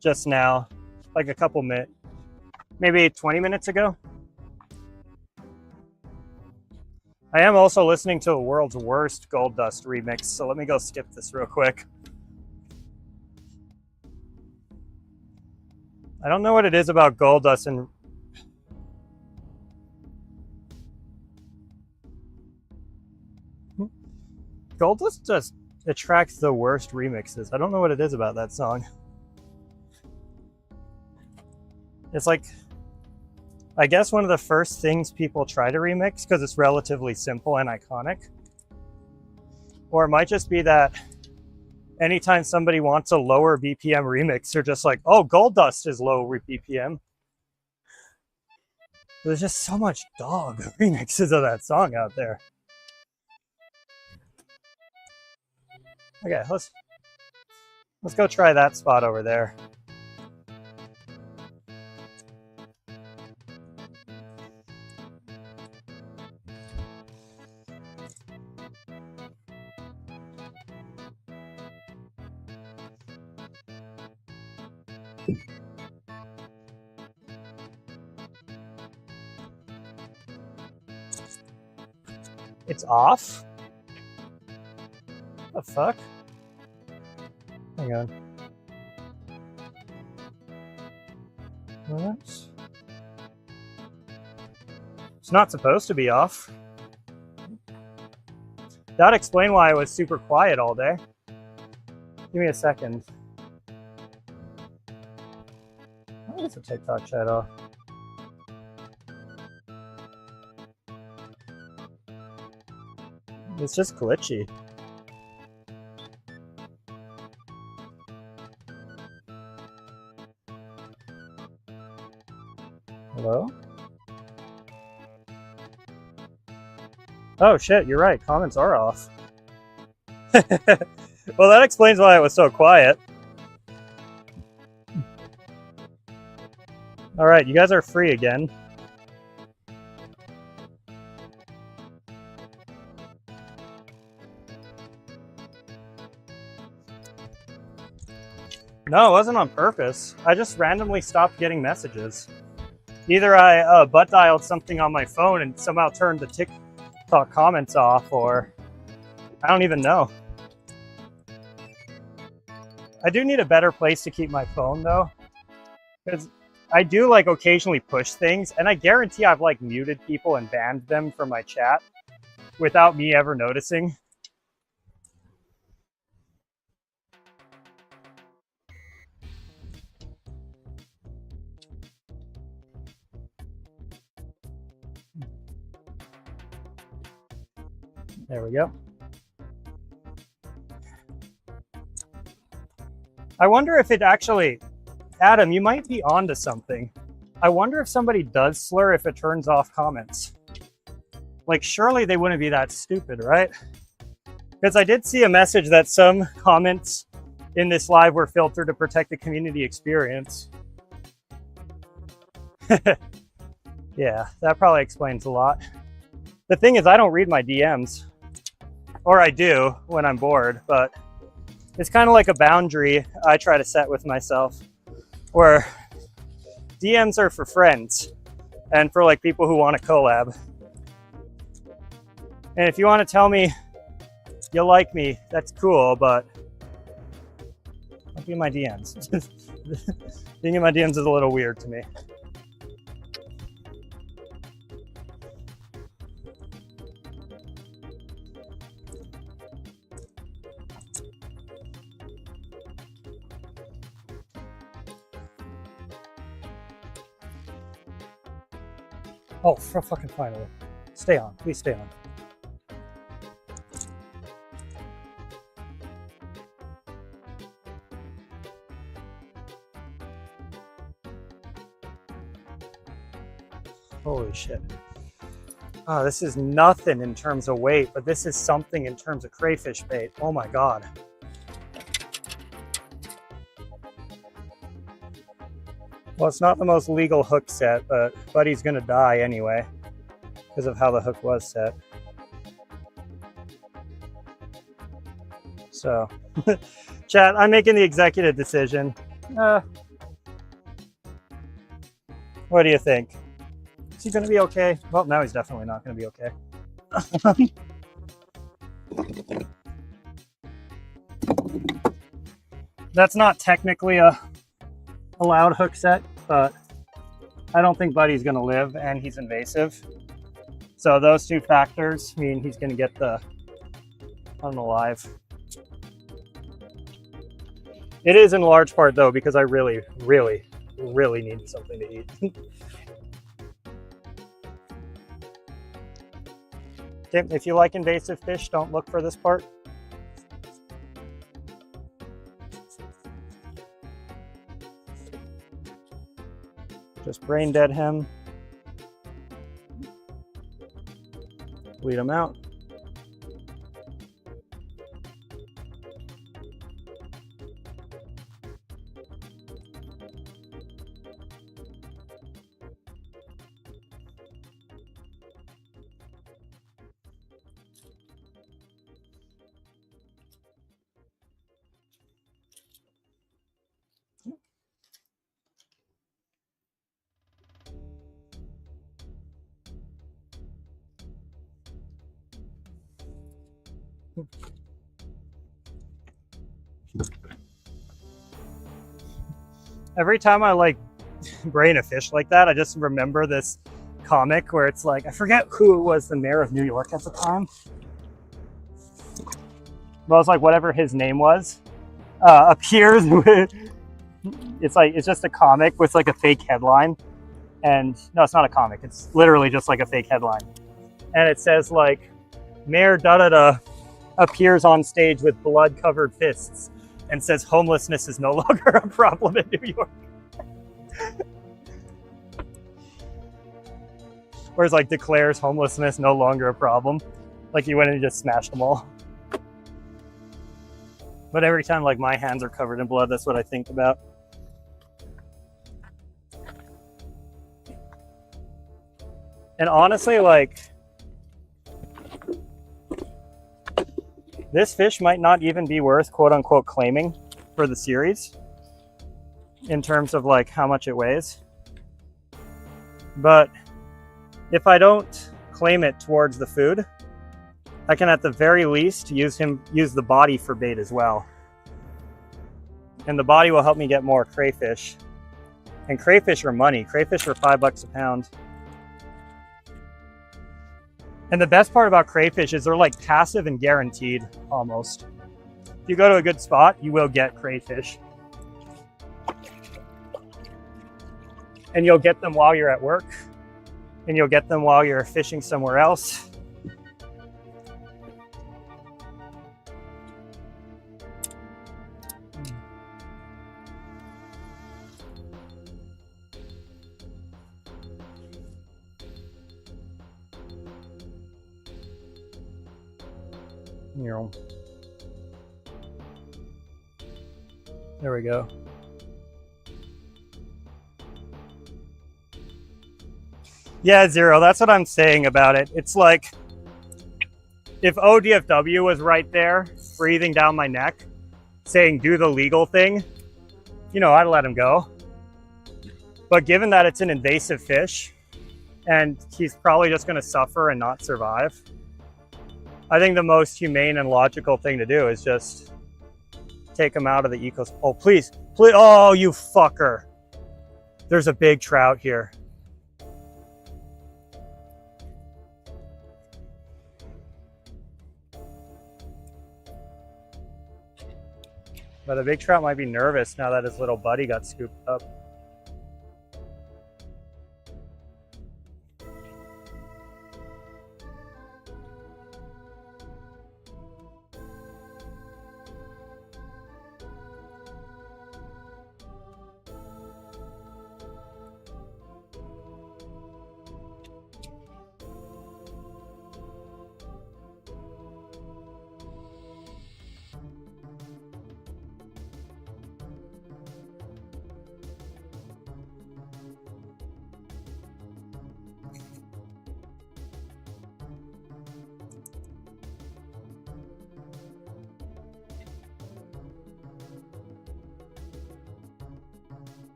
just now, like a couple minutes, maybe 20 minutes ago. I am also listening to the world's worst Gold Dust remix, so let me go skip this real quick. I don't know what it is about Gold Dust and Gold Dust just attracts the worst remixes. I don't know what it is about that song. It's like, I guess one of the first things people try to remix because it's relatively simple and iconic. Or it might just be that anytime somebody wants a lower BPM remix, they're just like, oh, Gold Dust is low BPM. There's just so much dog remixes of that song out there. Okay, let's go try that spot over there. It's off? What the fuck? Hang on. What? It's not supposed to be off. That'd explain why I was super quiet all day. Give me a second. Why is the TikTok chat off? It's just glitchy. Hello? Oh shit, you're right. Comments are off. Well, that explains why it was so quiet. All right, you guys are free again. No, it wasn't on purpose. I just randomly stopped getting messages. Either I butt dialed something on my phone and somehow turned the TikTok comments off, or I don't even know. I do need a better place to keep my phone though, because I do like occasionally push things, and I guarantee I've like muted people and banned them from my chat without me ever noticing. There we go. I wonder if it actually, Adam, you might be onto something. I wonder if somebody does slur if it turns off comments. Like, surely they wouldn't be that stupid, right? Because I did see a message that some comments in this live were filtered to protect the community experience. Yeah, that probably explains a lot. The thing is, I don't read my DMs. Or I do when I'm bored, but it's kind of like a boundary I try to set with myself, where DMs are for friends and for like people who want to collab. And if you want to tell me you like me, that's cool, but don't be in my DMs. Being in my DMs is a little weird to me. Oh, fucking finally. Stay on. Please stay on. Holy shit. Oh, this is nothing in terms of weight, but this is something in terms of crayfish bait. Oh my God. Well, it's not the most legal hook set, but Buddy's gonna die anyway because of how the hook was set. So, chat, I'm making the executive decision. What do you think? Is he gonna be okay? Well, now he's definitely not gonna be okay. That's not technically a allowed hook set, but I don't think Buddy's gonna live, and he's invasive. So those two factors mean he's gonna get the unalive. It is in large part though, because I really, really, really need something to eat. Okay, if you like invasive fish, don't look for this part. Just brain dead him. Bleed him out. Every time I like brain a fish like that, I just remember this comic where it's like, I forget who was the mayor of New York at the time. But it was like whatever his name was, appears with, it's just a comic with like a fake headline. And no, it's not a comic. It's literally just like a fake headline. And it says like, Mayor da-da-da appears on stage with blood-covered fists and says homelessness is no longer a problem in New York. Or it's like declares homelessness no longer a problem. Like he went and just smashed them all. But every time like my hands are covered in blood, that's what I think about. And honestly, like, this fish might not even be worth quote unquote claiming for the series in terms of like how much it weighs. But if I don't claim it towards the food, I can at the very least use the body for bait as well. And the body will help me get more crayfish. And crayfish are money. Crayfish are $5 a pound. And the best part about crayfish is they're like passive and guaranteed almost. If you go to a good spot, you will get crayfish. And you'll get them while you're at work. And you'll get them while you're fishing somewhere else. know. There we go. Yeah, Zero, that's what I'm saying about it. It's like, if ODFW was right there, breathing down my neck, saying do the legal thing, you know, I'd let him go. But given that it's an invasive fish, and he's probably just gonna suffer and not survive, I think the most humane and logical thing to do is just take him out of the ecosystem. Oh, please, please, oh, you fucker. There's a big trout here. But the big trout might be nervous now that his little buddy got scooped up.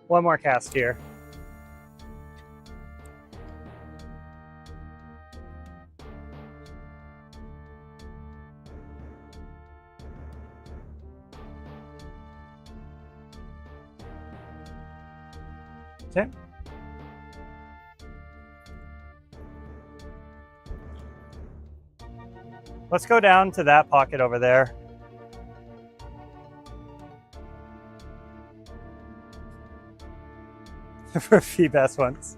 One more cast here. Okay. Let's go down to that pocket over there. For fee bass once.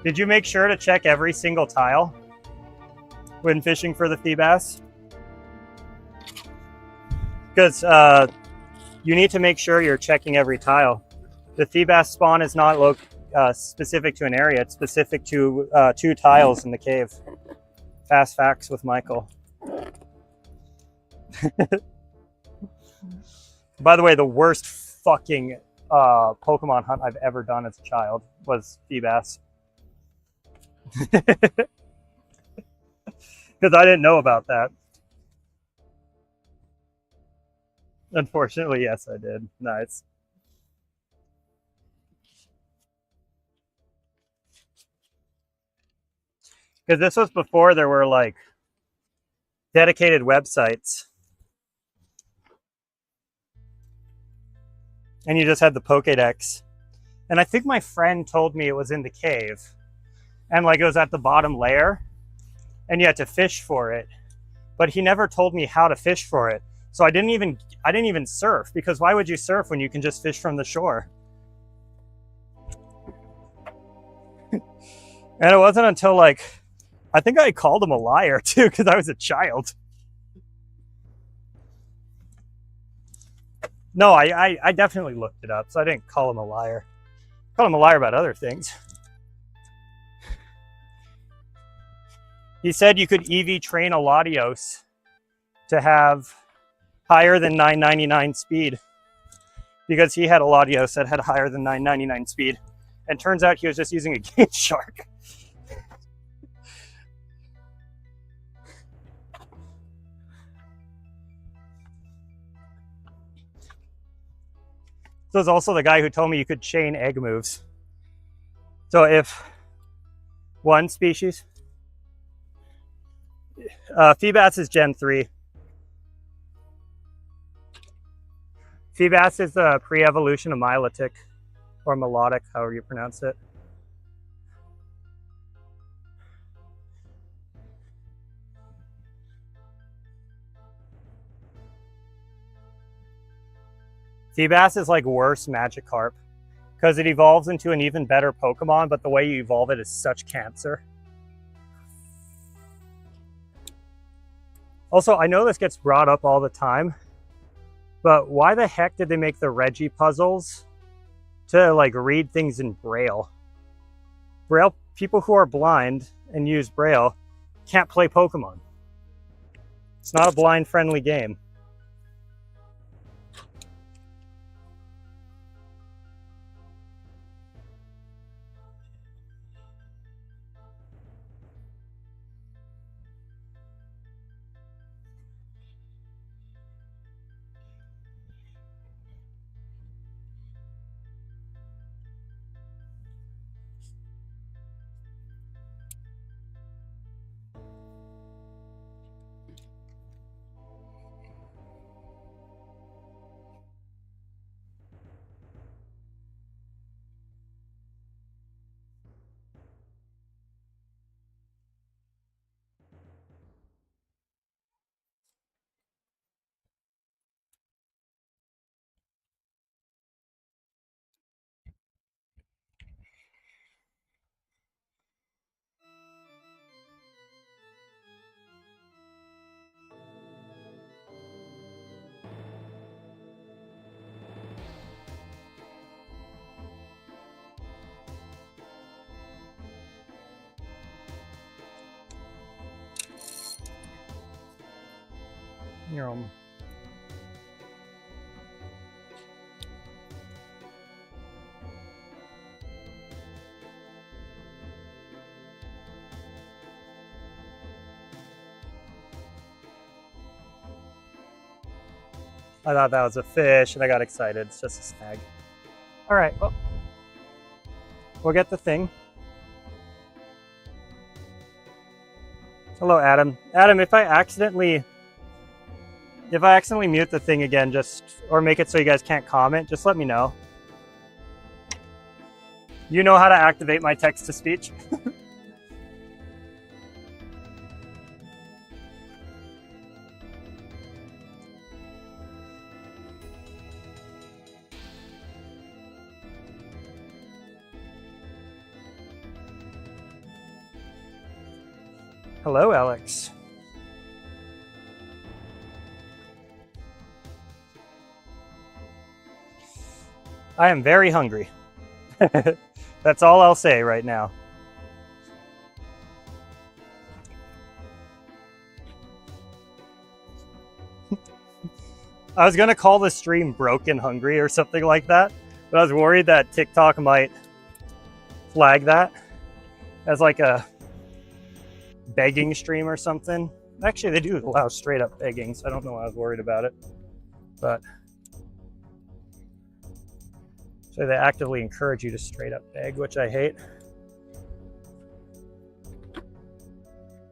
Did you make sure to check every single tile when fishing for the fee bass? Because you need to make sure you're checking every tile. The fee bass spawn is not specific to an area, it's specific to 2 tiles in the cave. Fast facts with Michael. By the way, the worst fucking Pokemon hunt I've ever done as a child was fee bass. Because I didn't know about that. Unfortunately, yes, I did. Nice. Because this was before there were like dedicated websites. And you just had the Pokédex. And I think my friend told me it was in the cave. And like it was at the bottom layer. And you had to fish for it. But he never told me how to fish for it. So I didn't even surf, because why would you surf when you can just fish from the shore? And it wasn't until like, I think I called him a liar too, because I was a child. No, I definitely looked it up, so I didn't call him a liar. I called him a liar about other things. He said you could EV train a Latios to have higher than 999 speed, because he had a Latios that had higher than 999 speed. And turns out he was just using a game shark. This is also the guy who told me you could chain egg moves. So if one species, fee bass is Gen 3. Fee bass is the pre-evolution of Milotic, or melodic, however you pronounce it. Feebas is like worse Magikarp because it evolves into an even better Pokemon, but the way you evolve it is such cancer. Also, I know this gets brought up all the time, but why the heck did they make the Reggie puzzles to like read things in Braille? Braille, people who are blind and use Braille can't play Pokemon. It's not a blind-friendly game. I thought that was a fish and I got excited. It's just a snag. All right, well, we'll get the thing. Hello, Adam. Adam, if I accidentally mute the thing again, or make it so you guys can't comment, just let me know. You know how to activate my text-to-speech? Hello, Alex. I am very hungry. That's all I'll say right now. I was gonna call the stream Broken Hungry or something like that, but I was worried that TikTok might flag that as like a begging stream or something. Actually, they do allow straight up begging, so I don't know why I was worried about it. But so they actively encourage you to straight up beg, which I hate.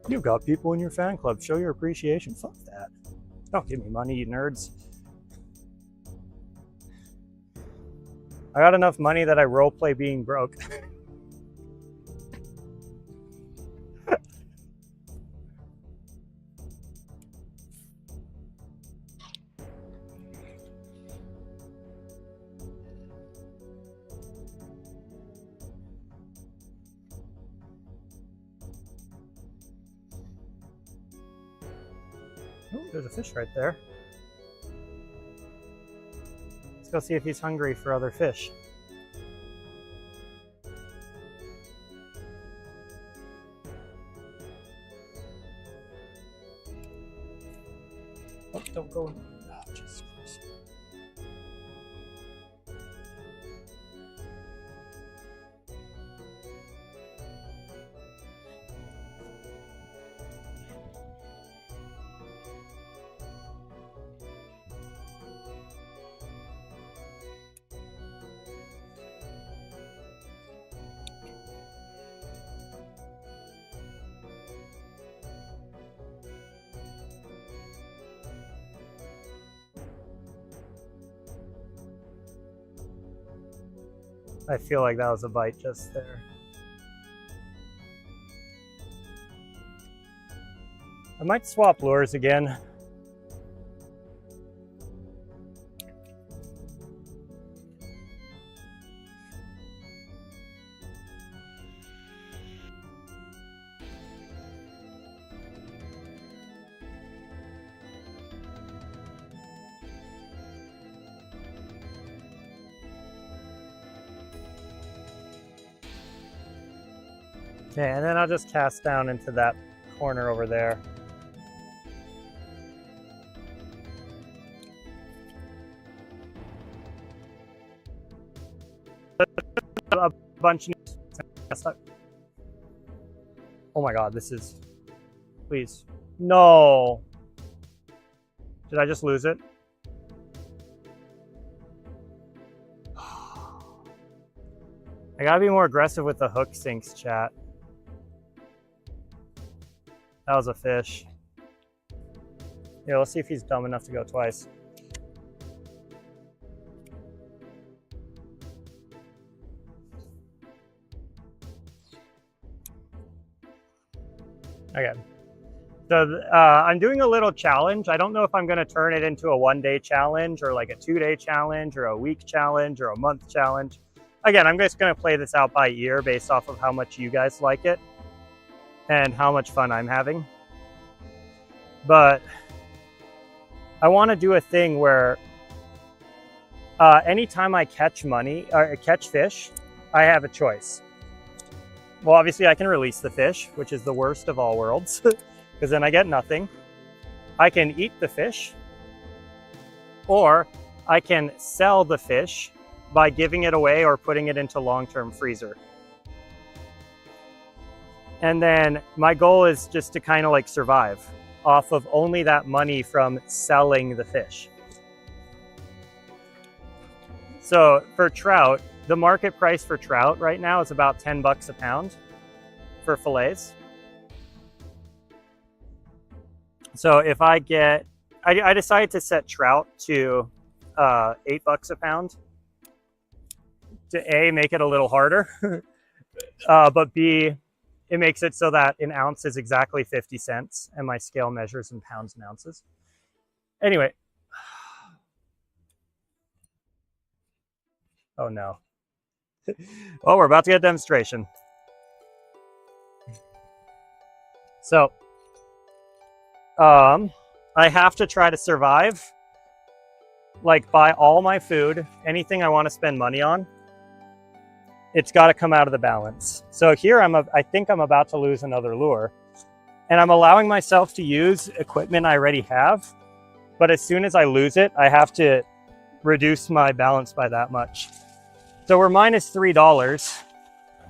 You've got people in your fan club. Show your appreciation. Fuck that. Don't give me money, you nerds. I got enough money that I roleplay being broke. Oh, there's a fish right there. Let's go see if he's hungry for other fish. Oh, don't go in. Oh, Jesus Christ. I feel like that was a bite just there. I might swap lures again. Okay, and then I'll just cast down into that corner over there. A bunch of... Oh my god, this is... Please. No! Did I just lose it? I gotta be more aggressive with the hook sinks, chat. That was a fish. Yeah, let's see if he's dumb enough to go twice. Okay. So I'm doing a little challenge. I don't know if I'm going to turn it into a one-day challenge or like a two-day challenge or a week challenge or a month challenge. Again, I'm just going to play this out by ear based off of how much you guys like it and how much fun I'm having. But I want to do a thing where anytime I catch fish, I have a choice. Well, obviously I can release the fish, which is the worst of all worlds, because then I get nothing. I can eat the fish, or I can sell the fish by giving it away or putting it into long-term freezer. And then my goal is just to kind of like survive off of only that money from selling the fish. So for trout, the market price for trout right now is about 10 bucks a pound for fillets. So if I get, I decided to set trout to 8 bucks a pound to A, make it a little harder, but B, it makes it so that an ounce is exactly 50 cents and my scale measures in pounds and ounces. Anyway. Oh no. Well, we're about to get a demonstration. So, I have to try to survive, like buy all my food, anything I want to spend money on. It's got to come out of the balance. So here I think I'm about to lose another lure, and I'm allowing myself to use equipment I already have. But as soon as I lose it, I have to reduce my balance by that much. So we're minus $3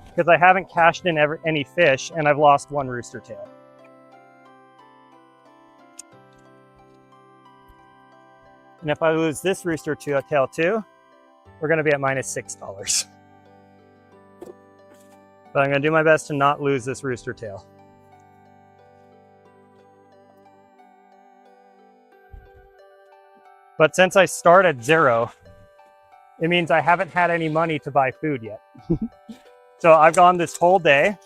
because I haven't cashed in any fish and I've lost one rooster tail. And if I lose this rooster tail too, we're going to be at minus $6. But I'm going to do my best to not lose this rooster tail. But since I start at zero, it means I haven't had any money to buy food yet. So I've gone this whole day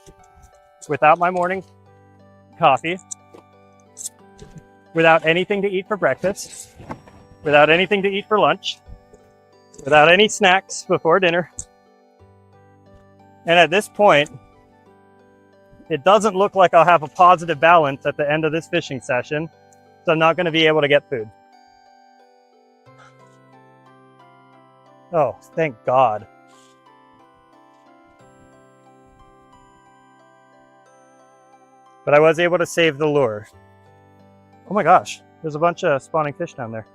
without my morning coffee, without anything to eat for breakfast, without anything to eat for lunch, without any snacks before dinner. And at this point, it doesn't look like I'll have a positive balance at the end of this fishing session, so I'm not going to be able to get food. Oh, thank God. But I was able to save the lure. Oh my gosh, there's a bunch of spawning fish down there.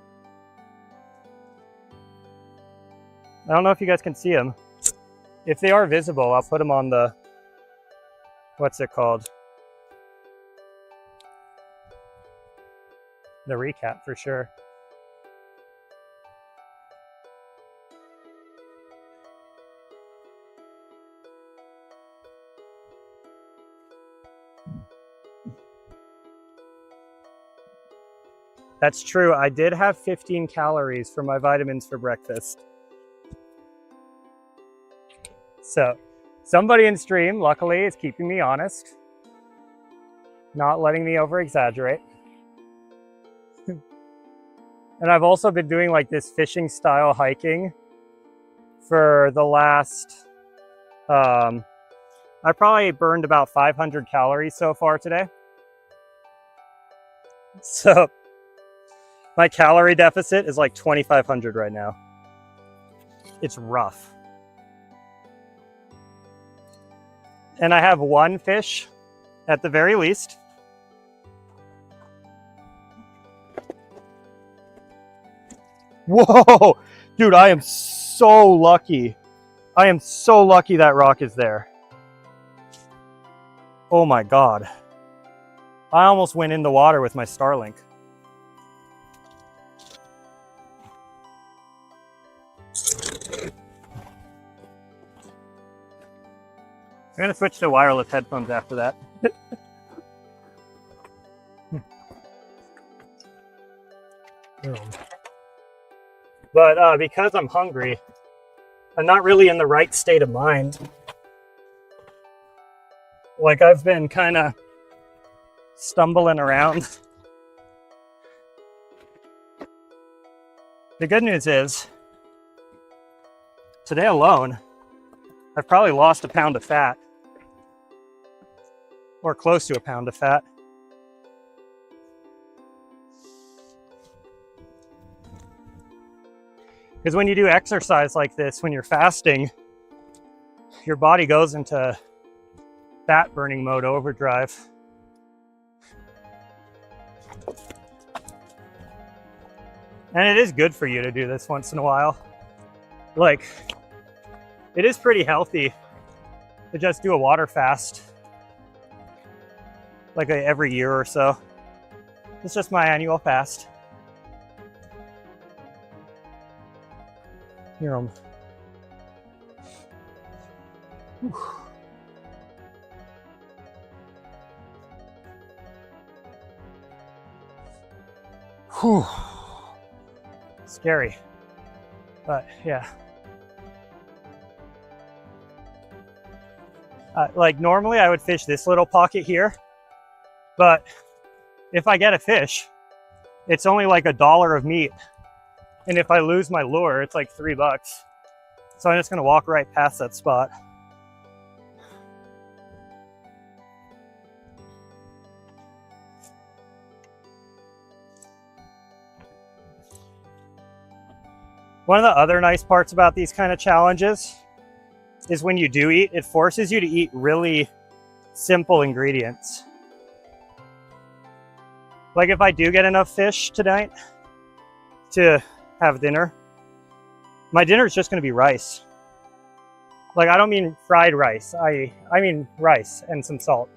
I don't know if you guys can see them. If they are visible, I'll put them on the, what's it called? The recap for sure. That's true. I did have 15 calories for my vitamins for breakfast. So somebody in stream, luckily, is keeping me honest, not letting me over exaggerate. And I've also been doing like this fishing style hiking for the last, I probably burned about 500 calories so far today. So my calorie deficit is like 2,500 right now. It's rough. And I have one fish at the very least. Whoa, dude, I am so lucky. I am so lucky that rock is there. Oh my God. I almost went in the water with my Starlink. I'm gonna switch to wireless headphones after that. But because I'm hungry, I'm not really in the right state of mind. Like, I've been kind of stumbling around. The good news is, today alone, I've probably lost a pound of fat. Or close to a pound of fat. Because when you do exercise like this, when you're fasting, your body goes into fat burning mode, overdrive. And it is good for you to do this once in a while. Like, it is pretty healthy to just do a water fast. Like every year or so. It's just my annual fast. Here I'm. Whew. Scary, but yeah. Like normally I would fish this little pocket here, but if I get a fish, it's only like $1 of meat. And if I lose my lure, it's like $3. So I'm just gonna walk right past that spot. One of the other nice parts about these kind of challenges is when you do eat, it forces you to eat really simple ingredients. Like if I do get enough fish tonight to have dinner, my dinner is just going to be rice. Like, I don't mean fried rice. I mean rice and some salt.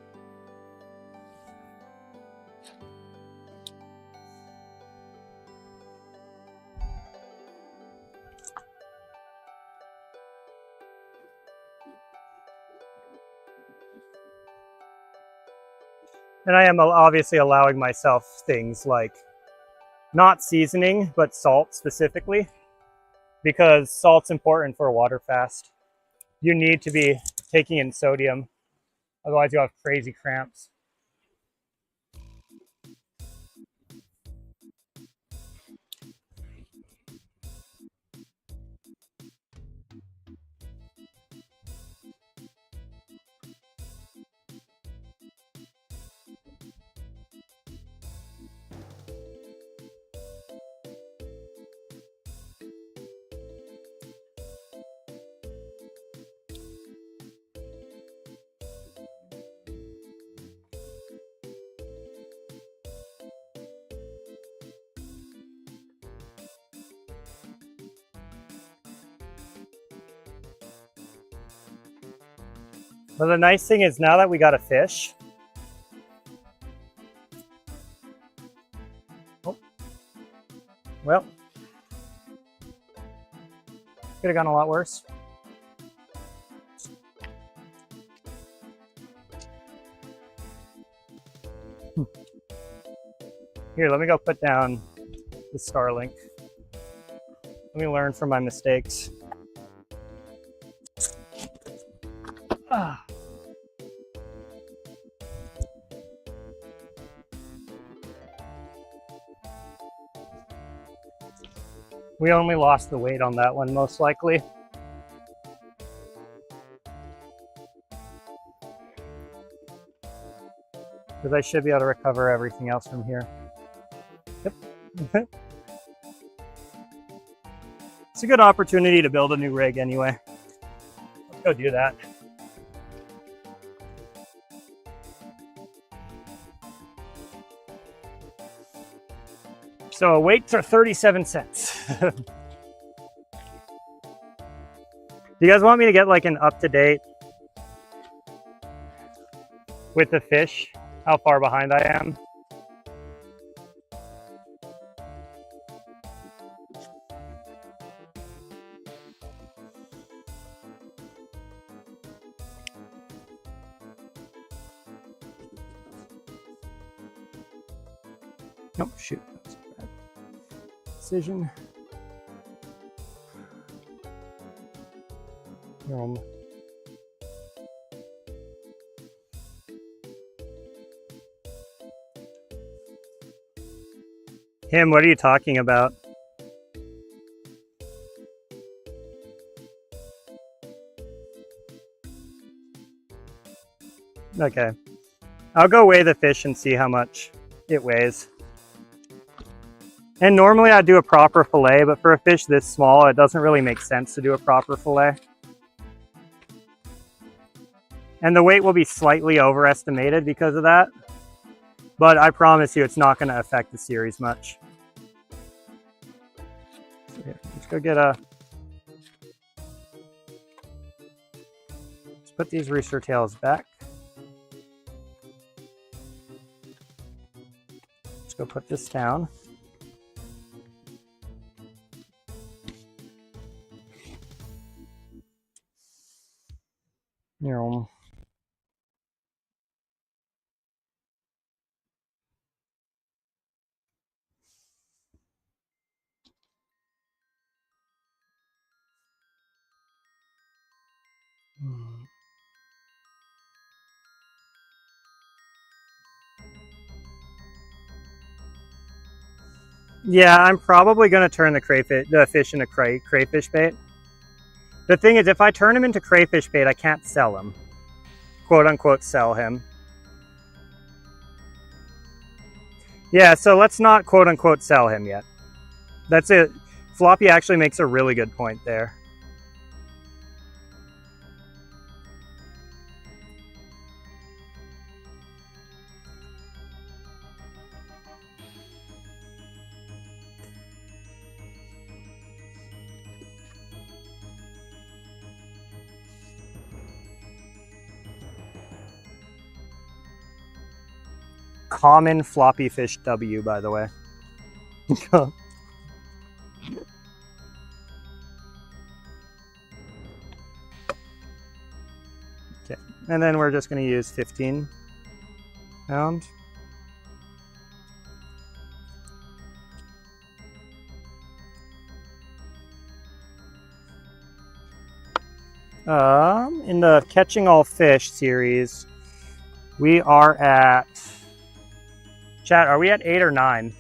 And I am obviously allowing myself things like not seasoning, but salt specifically, because salt's important for a water fast. You need to be taking in sodium, otherwise you'll have crazy cramps. But the nice thing is now that we got a fish, well, could have gone a lot worse. Here, let me go put down the Starlink. Let me learn from my mistakes. Ah. We only lost the weight on that one, most likely. Because I should be able to recover everything else from here. Yep. It's a good opportunity to build a new rig anyway. Let's go do that. So weights are 37 cents. Do you guys want me to get like an up-to-date with the fish, how far behind I am? Oh, shoot. That was a bad decision. Him, what are you talking about? Okay. I'll go weigh the fish and see how much it weighs. And normally I'd do a proper fillet, but for a fish this small, it doesn't really make sense to do a proper fillet. And the weight will be slightly overestimated because of that. But I promise you, it's not going to affect the series much. So here, let's go get a... Let's put these rooster tails back. Let's go put this down. Yeah. Yeah, I'm probably going to turn the fish into crayfish bait. The thing is, if I turn him into crayfish bait, I can't sell him. Quote unquote, sell him. Yeah, so let's not quote unquote sell him yet. That's it. Floppy actually makes a really good point there. Common floppy fish W, by the way. Okay, and then we're just going to use 15 pound. In the Catching All Fish series, we are at... Chat, are we at 8 or 9?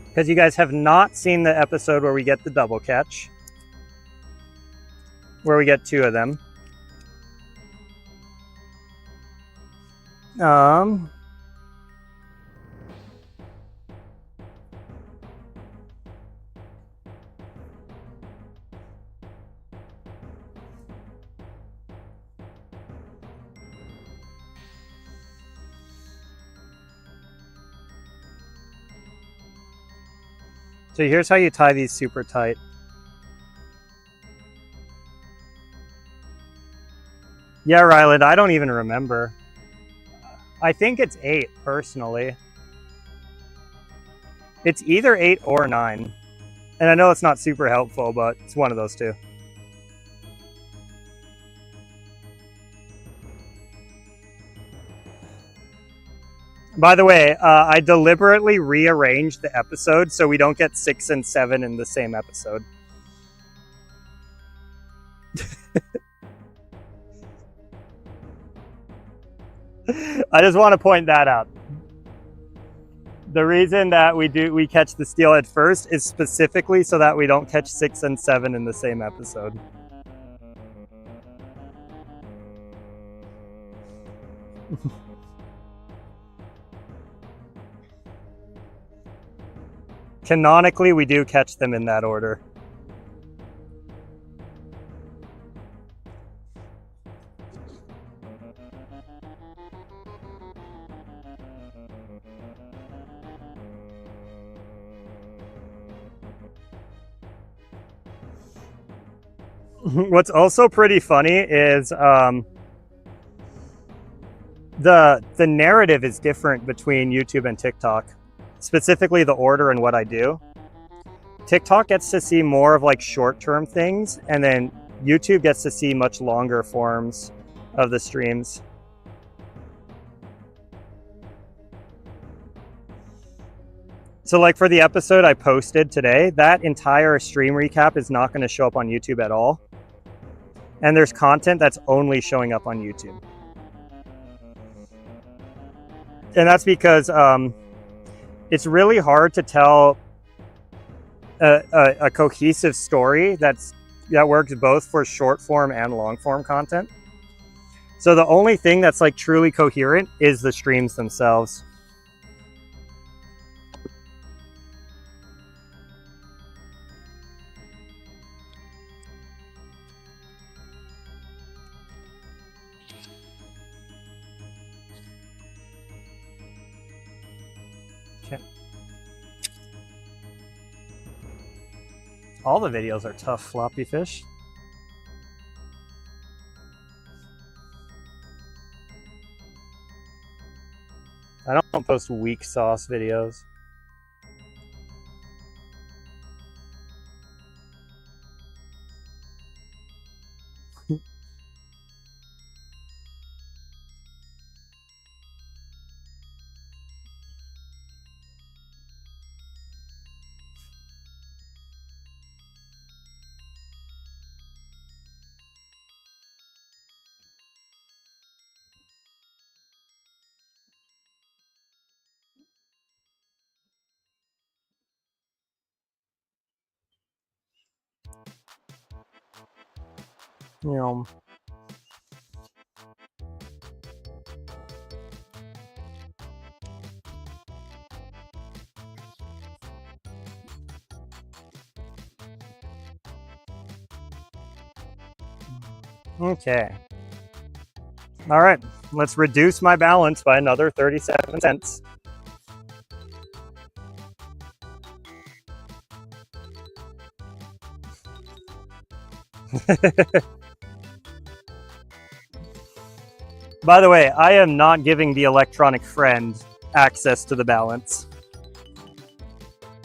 Because you guys have not seen the episode where we get the double catch. Where we get 2 of them. So here's how you tie these super tight. Yeah, Ryland, I don't even remember. I think it's 8, personally. It's either 8 or 9. And I know it's not super helpful, but it's one of those two. By the way, I deliberately rearranged the episode so we don't get 6 and 7 in the same episode. I just want to point that out. The reason that we catch the steelhead first is specifically so that we don't catch 6 and 7 in the same episode. Canonically, we do catch them in that order. What's also pretty funny is the narrative is different between YouTube and TikTok, specifically the order and what I do. TikTok gets to see more of like short-term things, and then YouTube gets to see much longer forms of the streams. So like for the episode I posted today, that entire stream recap is not going to show up on YouTube at all. And there's content that's only showing up on YouTube. And that's because it's really hard to tell a cohesive story that works both for short form and long form content. So the only thing that's like truly coherent is the streams themselves. All the videos are tough, floppy fish. I don't post weak sauce videos. You Okay. All right, let's reduce my balance by another 37 cents. By the way, I am not giving the electronic friend access to the balance.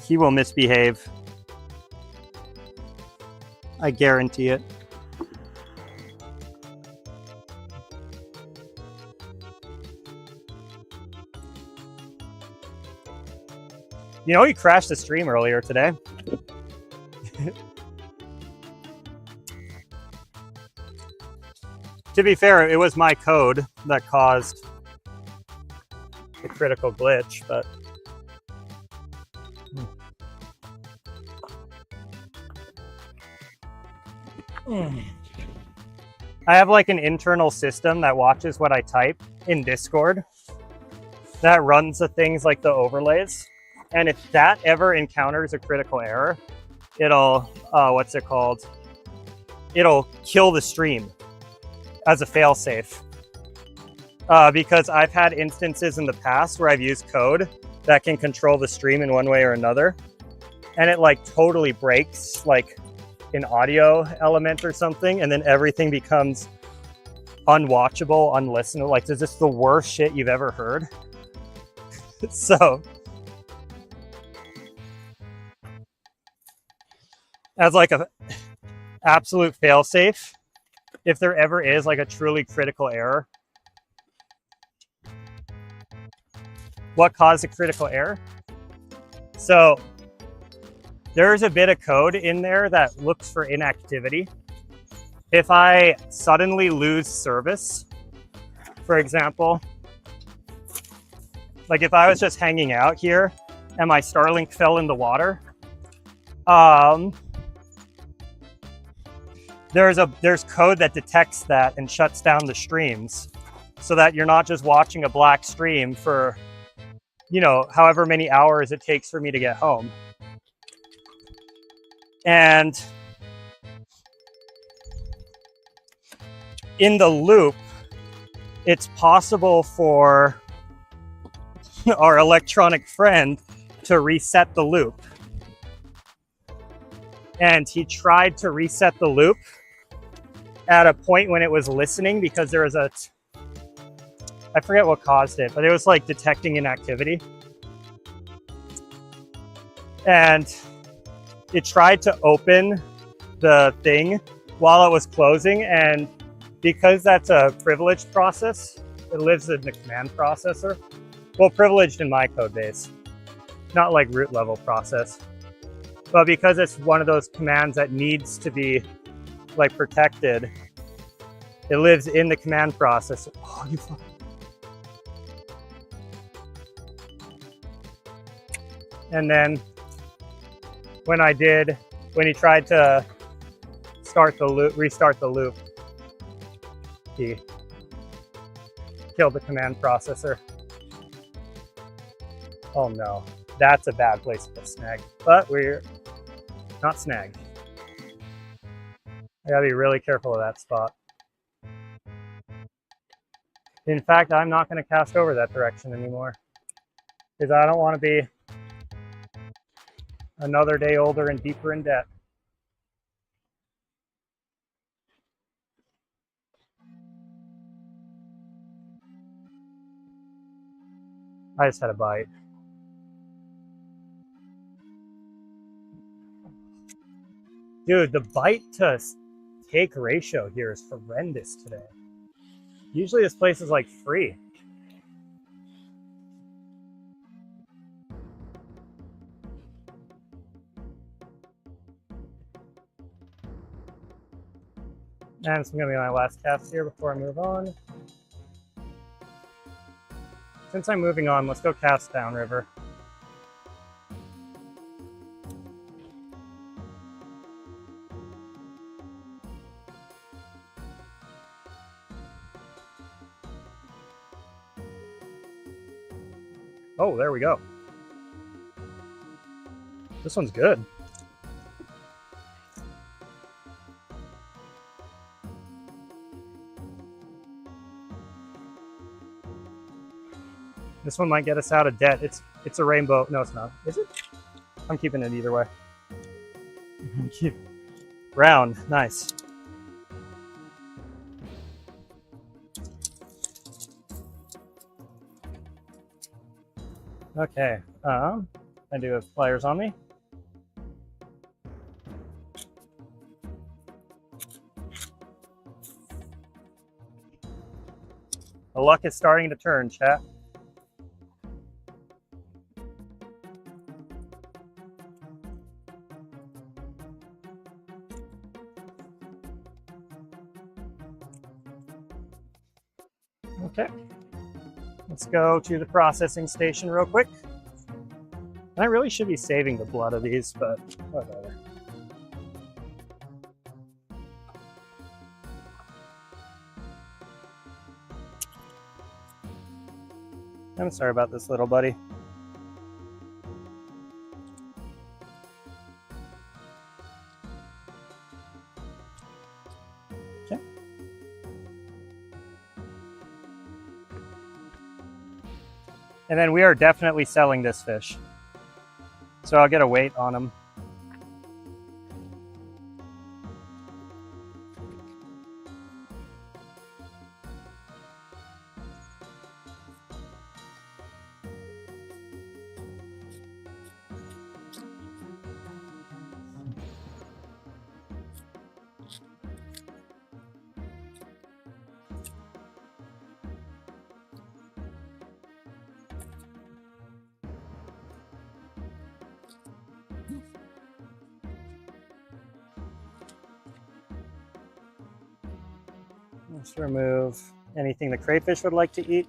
He will misbehave. I guarantee it. You know, he crashed the stream earlier today. To be fair, it was my code that caused the critical glitch, but I have like an internal system that watches what I type in Discord that runs the things like the overlays. And if that ever encounters a critical error, it'll, what's it called? It'll kill the stream as a failsafe. Because I've had instances in the past where I've used code that can control the stream in one way or another. And it like totally breaks like an audio element or something. And then everything becomes unwatchable, unlistenable. Like, is this the worst shit you've ever heard? So, as like a absolute failsafe, if there ever is like a truly critical error. What caused a critical error? So there's a bit of code in there that looks for inactivity. If I suddenly lose service, for example, like if I was just hanging out here and my Starlink fell in the water, there's code that detects that and shuts down the streams so that you're not just watching a black stream for, you know, however many hours it takes for me to get home. And in the loop, it's possible for our electronic friend to reset the loop. And he tried to reset the loop at a point when it was listening because there was I forget what caused it, but it was like detecting inactivity. And it tried to open the thing while it was closing, and because that's a privileged process, it lives in the command processor. Well, privileged in my code base, not like root level process. But because it's one of those commands that needs to be like protected, it lives in the command processor. Oh, you fuck. And then when he tried to start the loop, restart the loop, he killed the command processor. Oh no, that's a bad place to snag. But we're not snagged. I gotta be really careful of that spot. In fact, I'm not gonna cast over that direction anymore because I don't want to be another day older and deeper in debt. I just had a bite. Dude, the bite to take ratio here is horrendous today. Usually this place is like free. And it's gonna be my last cast here before I move on. Since I'm moving on, let's go cast downriver. Oh, there we go. This one's good. This one might get us out of debt. It's a rainbow. No, it's not. Is it? I'm keeping it either way. Round. Nice. Okay. I do have flyers on me. The luck is starting to turn, chat. Okay. Let's go to the processing station real quick. I really should be saving the blood of these, but whatever. I'm sorry about this, little buddy. Okay. And then we are definitely selling this fish. So I'll get a weight on him. Let's remove anything the crayfish would like to eat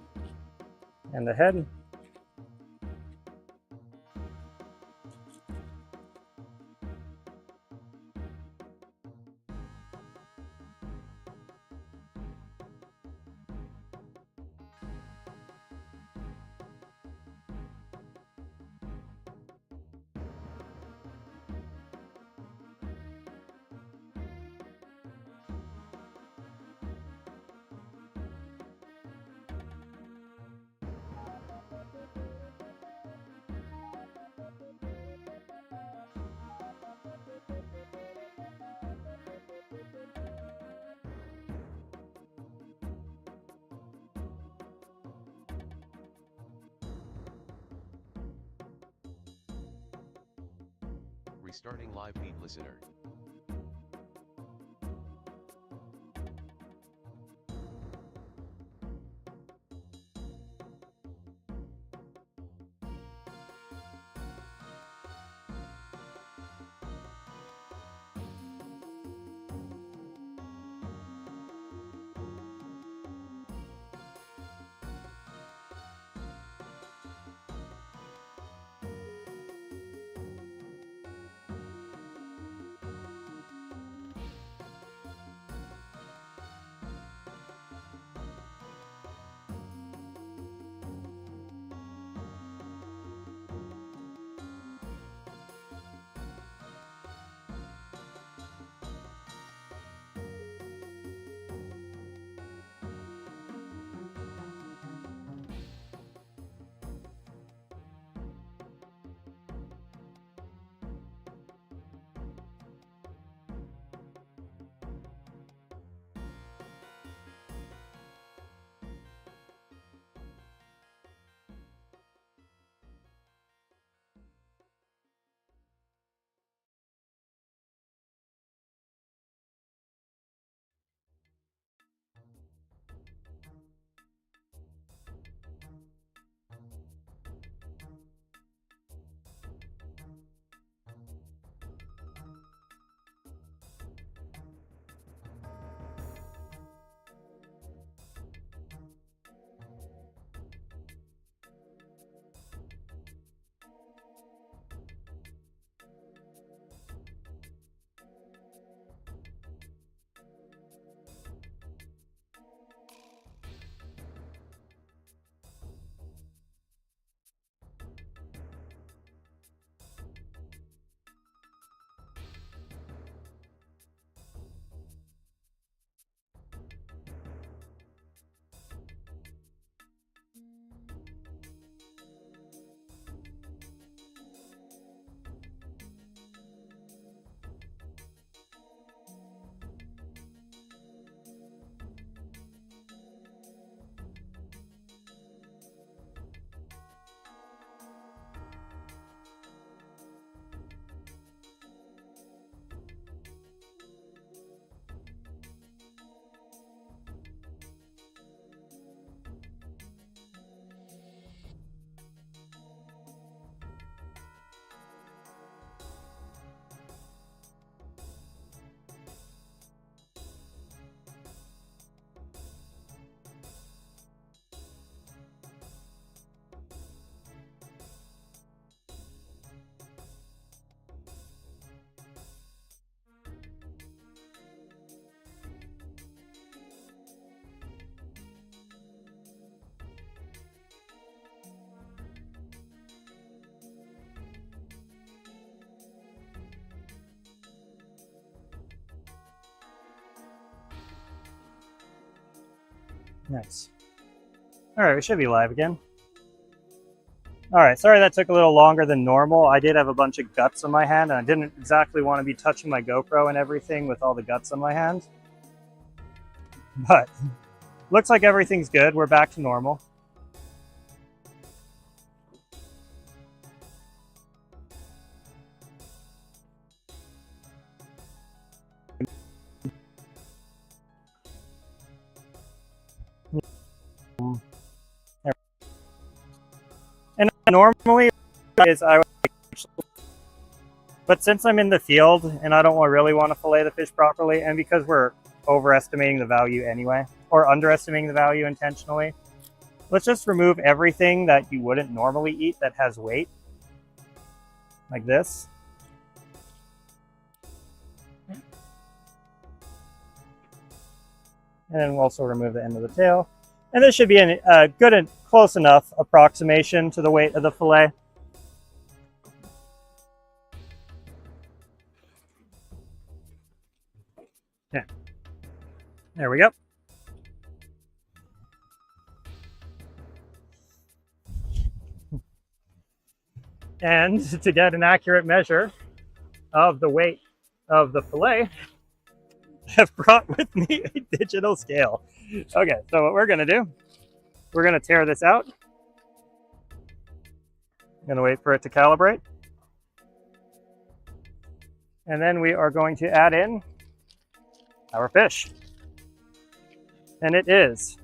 and the head. Restarting live feed listener. Nice. All right, we should be live again. All right, sorry that took a little longer than normal. I did have a bunch of guts on my hand, and I didn't exactly want to be touching my GoPro and everything with all the guts on my hand. But looks like everything's good. We're back to normal. And normally is I would actually, but since I'm in the field and I don't really want to fillet the fish properly, and because we're overestimating the value anyway, or underestimating the value intentionally, let's just remove everything that you wouldn't normally eat that has weight, like this. And then we'll also remove the end of the tail. And this should be a good and close enough approximation to the weight of the fillet. Yeah. There we go. And to get an accurate measure of the weight of the fillet, I've brought with me a digital scale. Okay, so what we're gonna do, we're gonna tear this out. I'm gonna wait for it to calibrate. And then we are going to add in our fish. And it is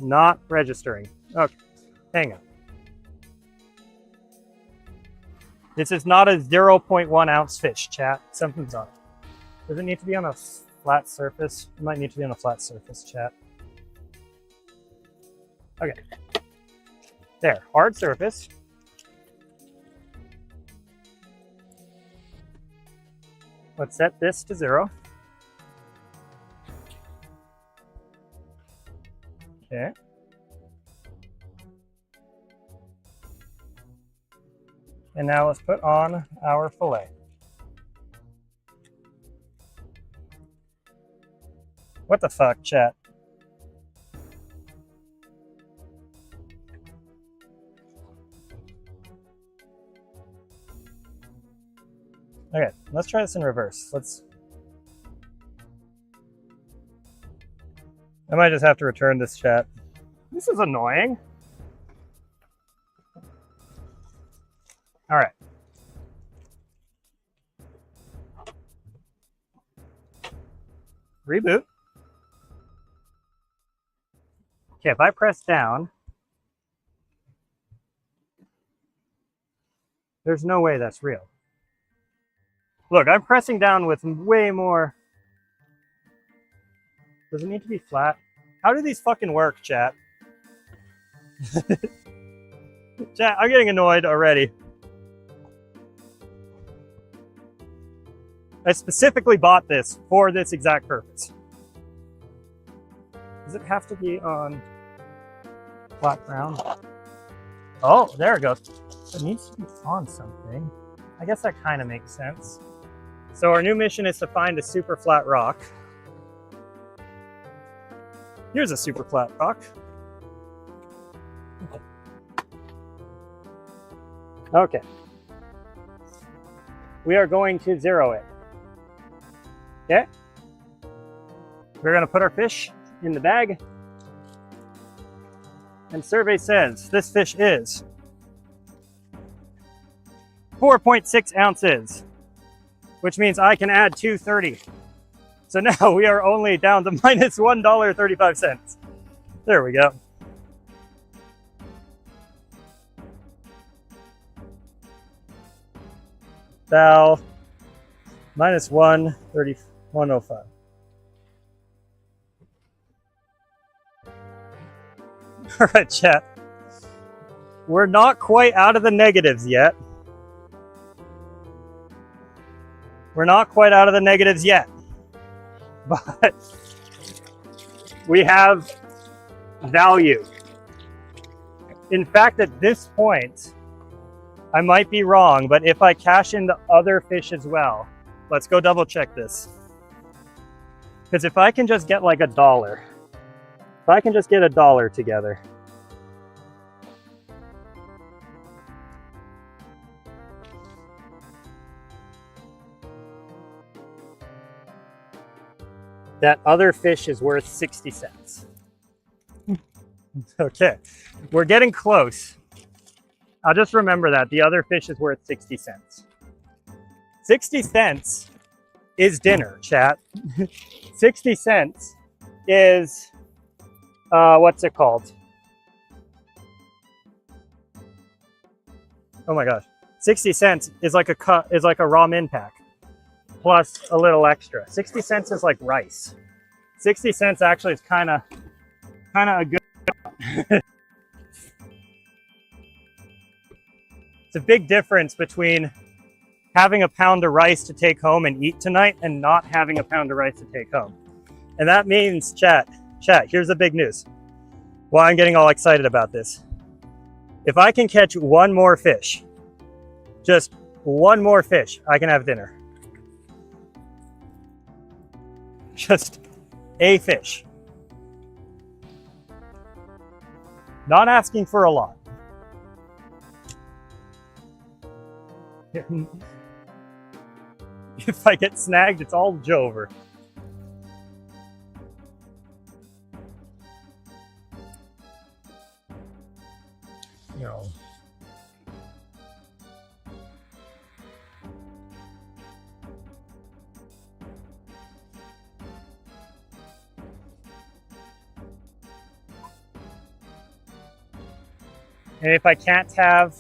not registering. Okay, hang on. This is not a 0.1 ounce fish, chat. Something's on it. Does it need to be on a flat surface? It might need to be on a flat surface, chat. Okay. There, hard surface. Let's set this to 0. Okay. And now let's put on our fillet. What the fuck, chat? Okay, let's try this in reverse. I might just have to return this, chat. This is annoying. All right. Reboot. Okay, if I press down, there's no way that's real. Look, I'm pressing down with way more. Does it need to be flat? How do these fucking work, chat? Chat, I'm getting annoyed already. I specifically bought this for this exact purpose. Does it have to be on flat ground? Oh, there it goes. It needs to be on something. I guess that kind of makes sense. So our new mission is to find a super flat rock. Here's a super flat rock. Okay. We are going to 0 it. Okay. We're going to put our fish in the bag. And survey says this fish is 4.6 ounces, which means I can add 230. So now we are only down to minus $1.35. There we go. Val, minus 131.05. All right, chat. We're not quite out of the negatives yet. We're not quite out of the negatives yet. But we have value. In fact, at this point, I might be wrong, but if I cash in the other fish as well, let's go double check this. Because if I can just get like $1, if I can just get $1 together. That other fish is worth 60 cents. Okay, we're getting close. I'll just remember that the other fish is worth 60 cents. 60 cents is dinner, chat. 60 cents is, what's it called? Oh my gosh. 60 cents is like a raw min pack plus a little extra. 60 cents is like rice. 60 cents actually is kind of a good. It's a big difference between having a pound of rice to take home and eat tonight and not having a pound of rice to take home. And that means, chat, here's the big news. Why I'm getting all excited about this. If I can catch one more fish, just one more fish, I can have dinner. Just a fish. Not asking for a lot. If I get snagged, it's all Jover. You know, And if I can't have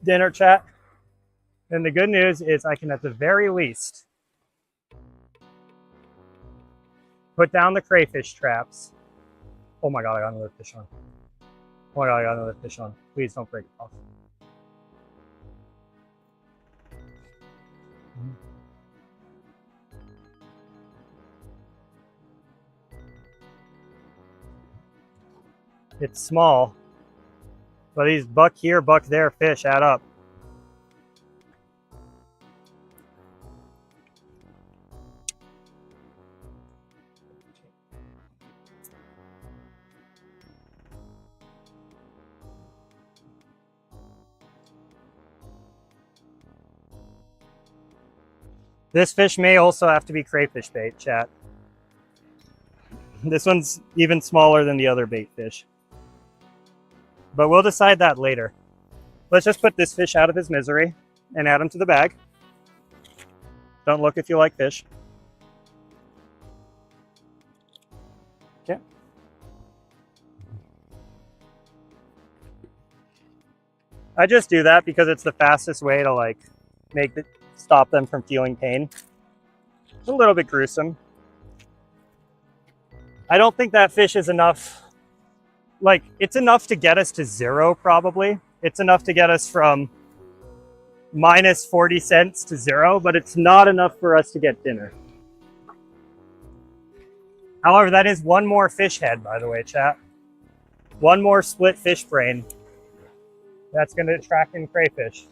dinner, chat, then the good news is I can at the very least put down the crayfish traps. Oh my God, I got another fish on. Oh my God, I got another fish on. Please don't break it off. It's small, but these buck here, buck there fish add up. This fish may also have to be crayfish bait, chat. This one's even smaller than the other bait fish. But we'll decide that later. Let's just put this fish out of his misery and add him to the bag. Don't look if you like fish. Okay. I just do that because it's the fastest way to like stop them from feeling pain. It's a little bit gruesome. I don't think that fish is enough. Like, it's enough to get us to 0, probably. It's enough to get us from minus 40 cents to 0, but it's not enough for us to get dinner. However, that is one more fish head, by the way, chat. One more split fish brain. That's going to attract in crayfish.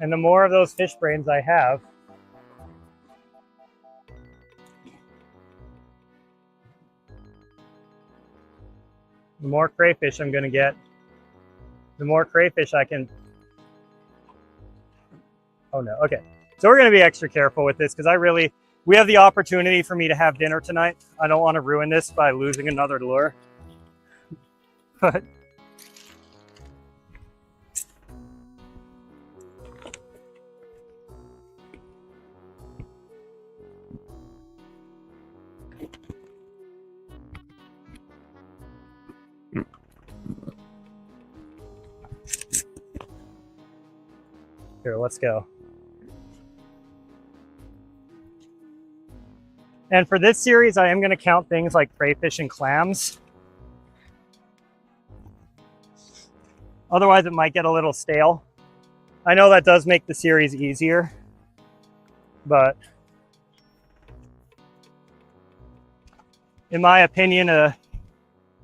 And the more of those fish brains I have, the more crayfish I'm going to get. The more crayfish I can... Oh no, okay. So we're going to be extra careful with this because we have the opportunity for me to have dinner tonight. I don't want to ruin this by losing another lure. But here, let's go. And for this series, I am going to count things like crayfish and clams. Otherwise, it might get a little stale. I know that does make the series easier, but in my opinion, a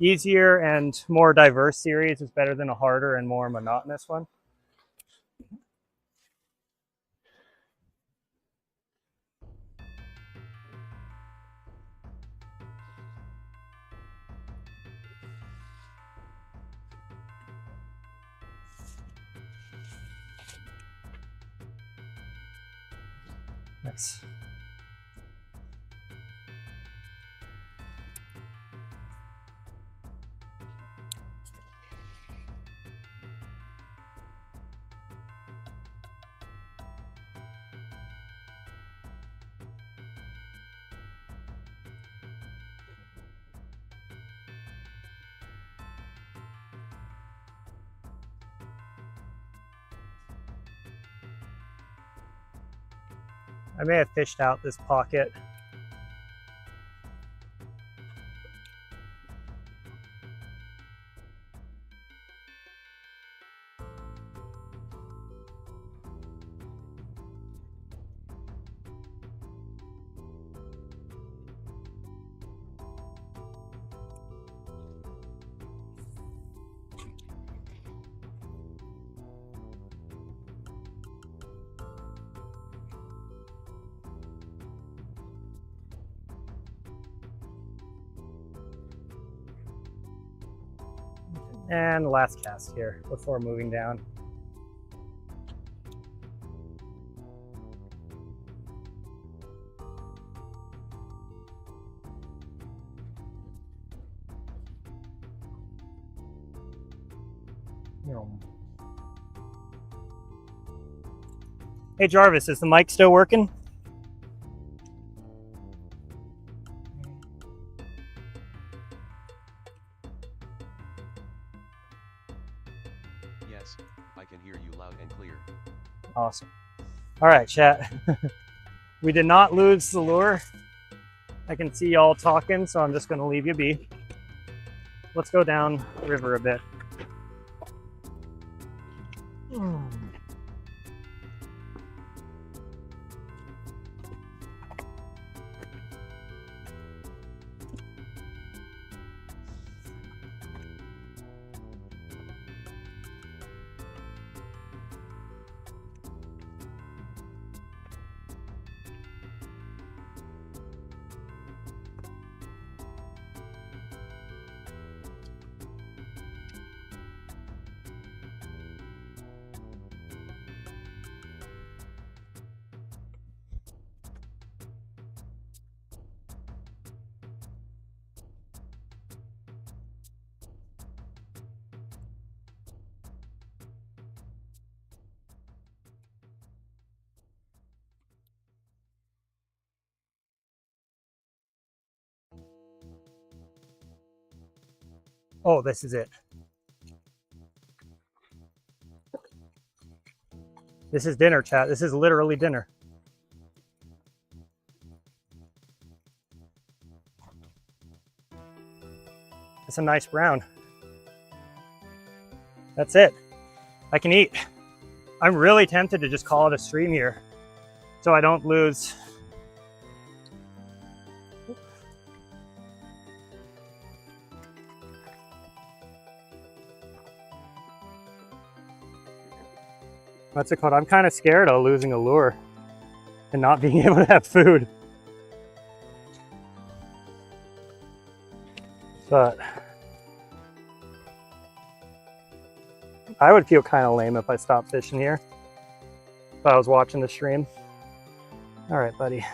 easier and more diverse series is better than a harder and more monotonous one. Nice. I may have fished out this pocket. And last cast here before moving down. Hey Jarvis, is the mic still working? Yes, I can hear you loud and clear. Awesome. All right, chat. We did not lose the lure. I can see y'all talking, so I'm just going to leave you be. Let's go down river a bit. Oh, this is it. This is dinner, chat. This is literally dinner. It's a nice brown. That's it. I can eat. I'm really tempted to just call it a stream here so I don't lose. What's it called? I'm kind of scared of losing a lure and not being able to have food. But I would feel kind of lame if I stopped fishing here if I was watching the stream. All right, buddy.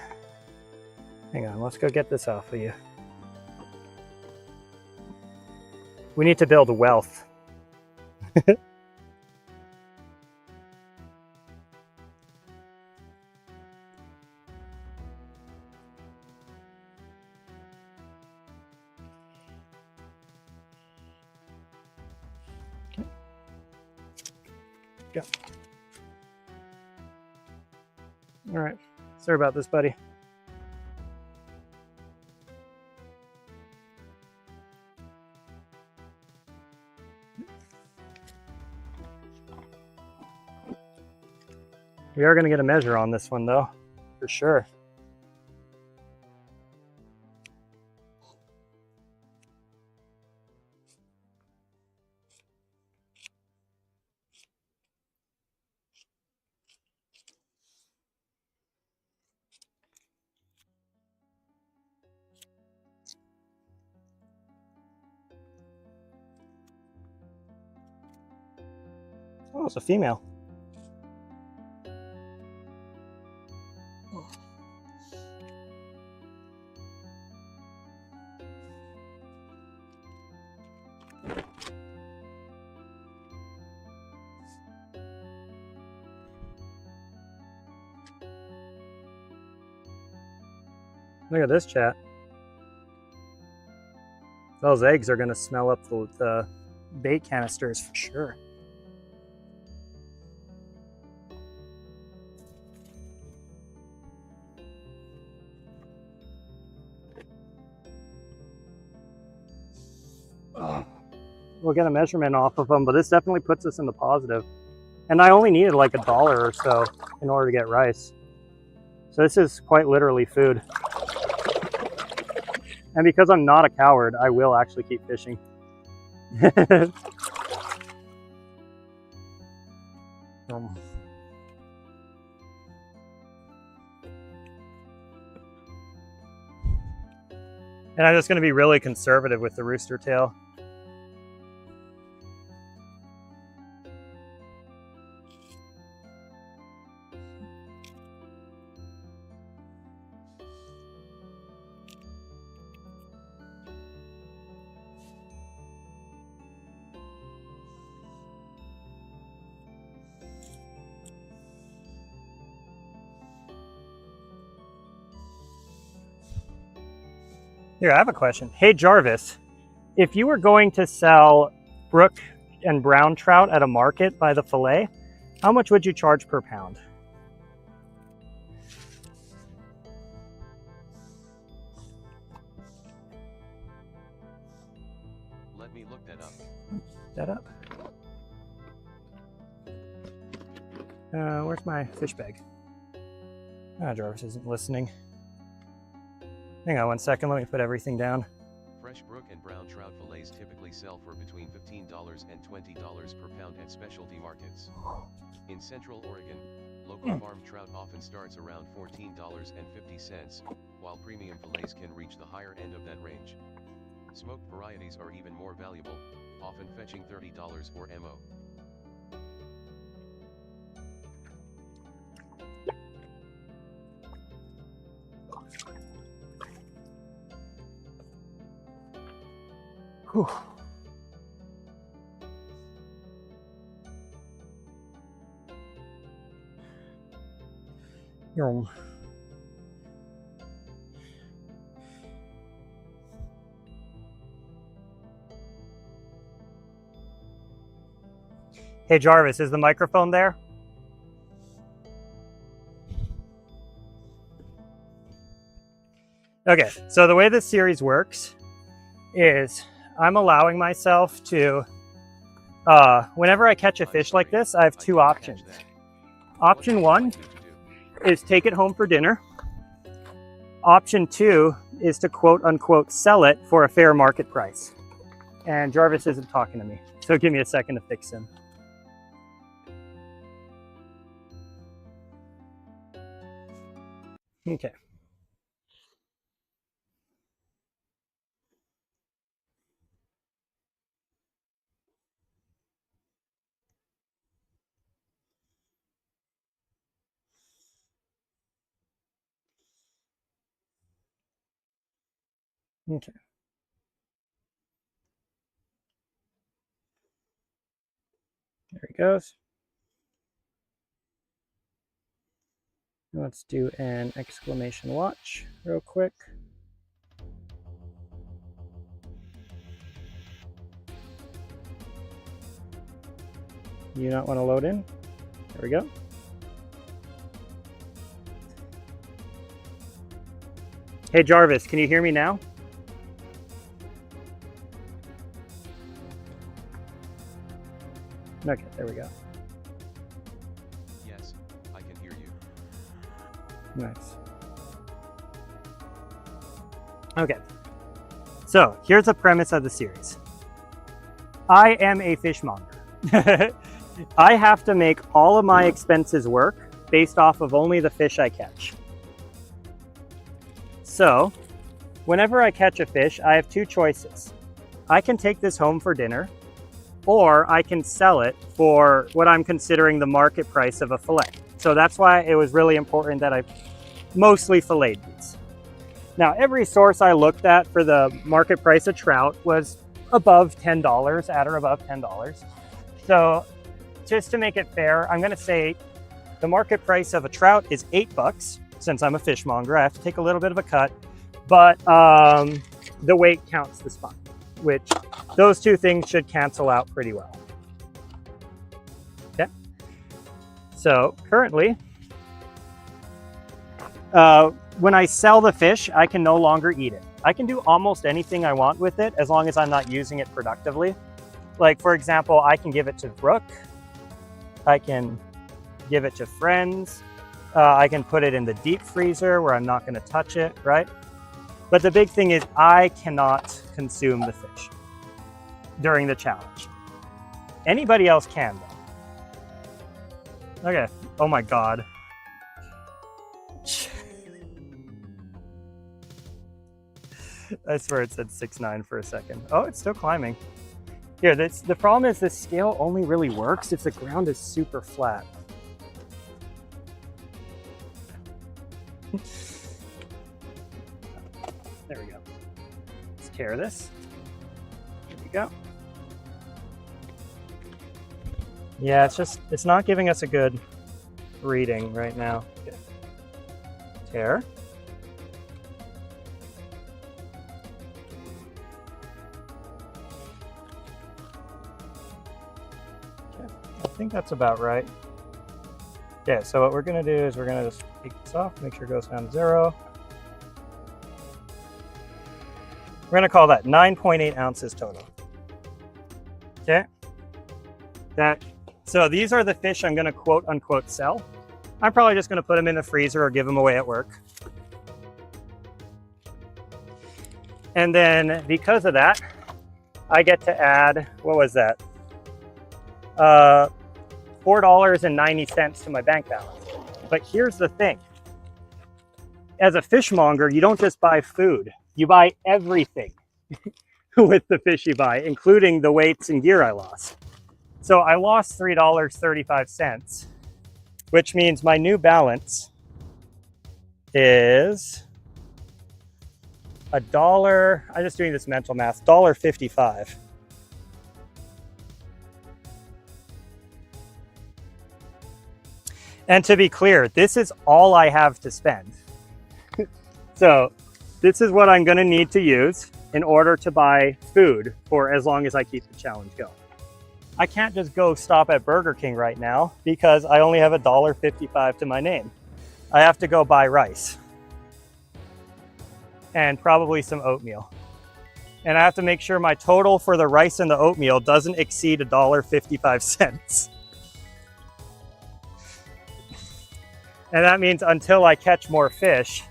Hang on, let's go get this off of you. We need to build wealth. Go. All right, sorry about this, buddy. We are going to get a measure on this one, though, for sure. Oh, it's a female. Look at this, chat. Those eggs are going to smell up the bait canisters for sure. We'll get a measurement off of them, but this definitely puts us in the positive. And I only needed like $1 or so in order to get rice. So this is quite literally food. And because I'm not a coward, I will actually keep fishing. And I'm just going to be really conservative with the rooster tail. Here, I have a question. Hey, Jarvis, if you were going to sell brook and brown trout at a market by the fillet, how much would you charge per pound? Let me look that up. Where's my fish bag? Jarvis isn't listening. Hang on one second, let me put everything down. Fresh brook and brown trout fillets typically sell for between $15 and $20 per pound at specialty markets. In Central Oregon, local farm trout often starts around $14.50, while premium fillets can reach the higher end of that range. Smoked varieties are even more valuable, often fetching $30 or more. Whew. Yum. Hey Jarvis, is the microphone there? Okay, so the way this series works is I'm allowing myself to, whenever I catch a fish like this, I have two options. Option one is take it home for dinner. Option two is to quote unquote sell it for a fair market price. And Jarvis isn't talking to me, so give me a second to fix him. Okay. Okay. There he goes. Let's do an exclamation watch real quick. You not want to load in? There we go. Hey Jarvis, can you hear me now? Okay, there we go. Yes, I can hear you. Nice. Okay, so here's the premise of the series. I am a fishmonger. I have to make all of my expenses work based off of only the fish I catch. So, whenever I catch a fish, I have two choices. I can take this home for dinner, or I can sell it for what I'm considering the market price of a fillet. So that's why it was really important that I mostly filleted these. Now, every source I looked at for the market price of trout was above $10, at or above $10. So just to make it fair, I'm gonna say the market price of a trout is $8. Since I'm a fishmonger, I have to take a little bit of a cut, but the weight counts the spine, which those two things should cancel out pretty well. Okay. So currently, when I sell the fish, I can no longer eat it. I can do almost anything I want with it as long as I'm not using it productively. Like for example, I can give it to Brooke, I can give it to friends, I can put it in the deep freezer where I'm not going to touch it, right? But the big thing is I cannot consume the fish during the challenge. Anybody else can though. Okay, oh my God. I swear it said 6'9" for a second. Oh, it's still climbing. Here, the problem is this scale only really works if the ground is super flat. There we go. Let's tear this. There we go. Yeah, it's not giving us a good reading right now. Okay. Tear. think that's about right. Okay, so what we're gonna do is we're gonna just take this off, make sure it goes down to 0. We're gonna call that 9.8 ounces total. Okay. So these are the fish I'm gonna quote unquote sell. I'm probably just gonna put them in the freezer or give them away at work. And then because of that, I get to add, what was that? $4.90 to my bank balance. But here's the thing. As a fishmonger, you don't just buy food, you buy everything with the fish you buy, including the weights and gear I lost. So I lost $3.35, which means my new balance is $1, I'm just doing this mental math, $1.55. And to be clear, this is all I have to spend. So this is what I'm gonna need to use in order to buy food for as long as I keep the challenge going. I can't just go stop at Burger King right now because I only have $1.55 to my name. I have to go buy rice and probably some oatmeal. And I have to make sure my total for the rice and the oatmeal doesn't exceed $1.55. And that means until I catch more fish,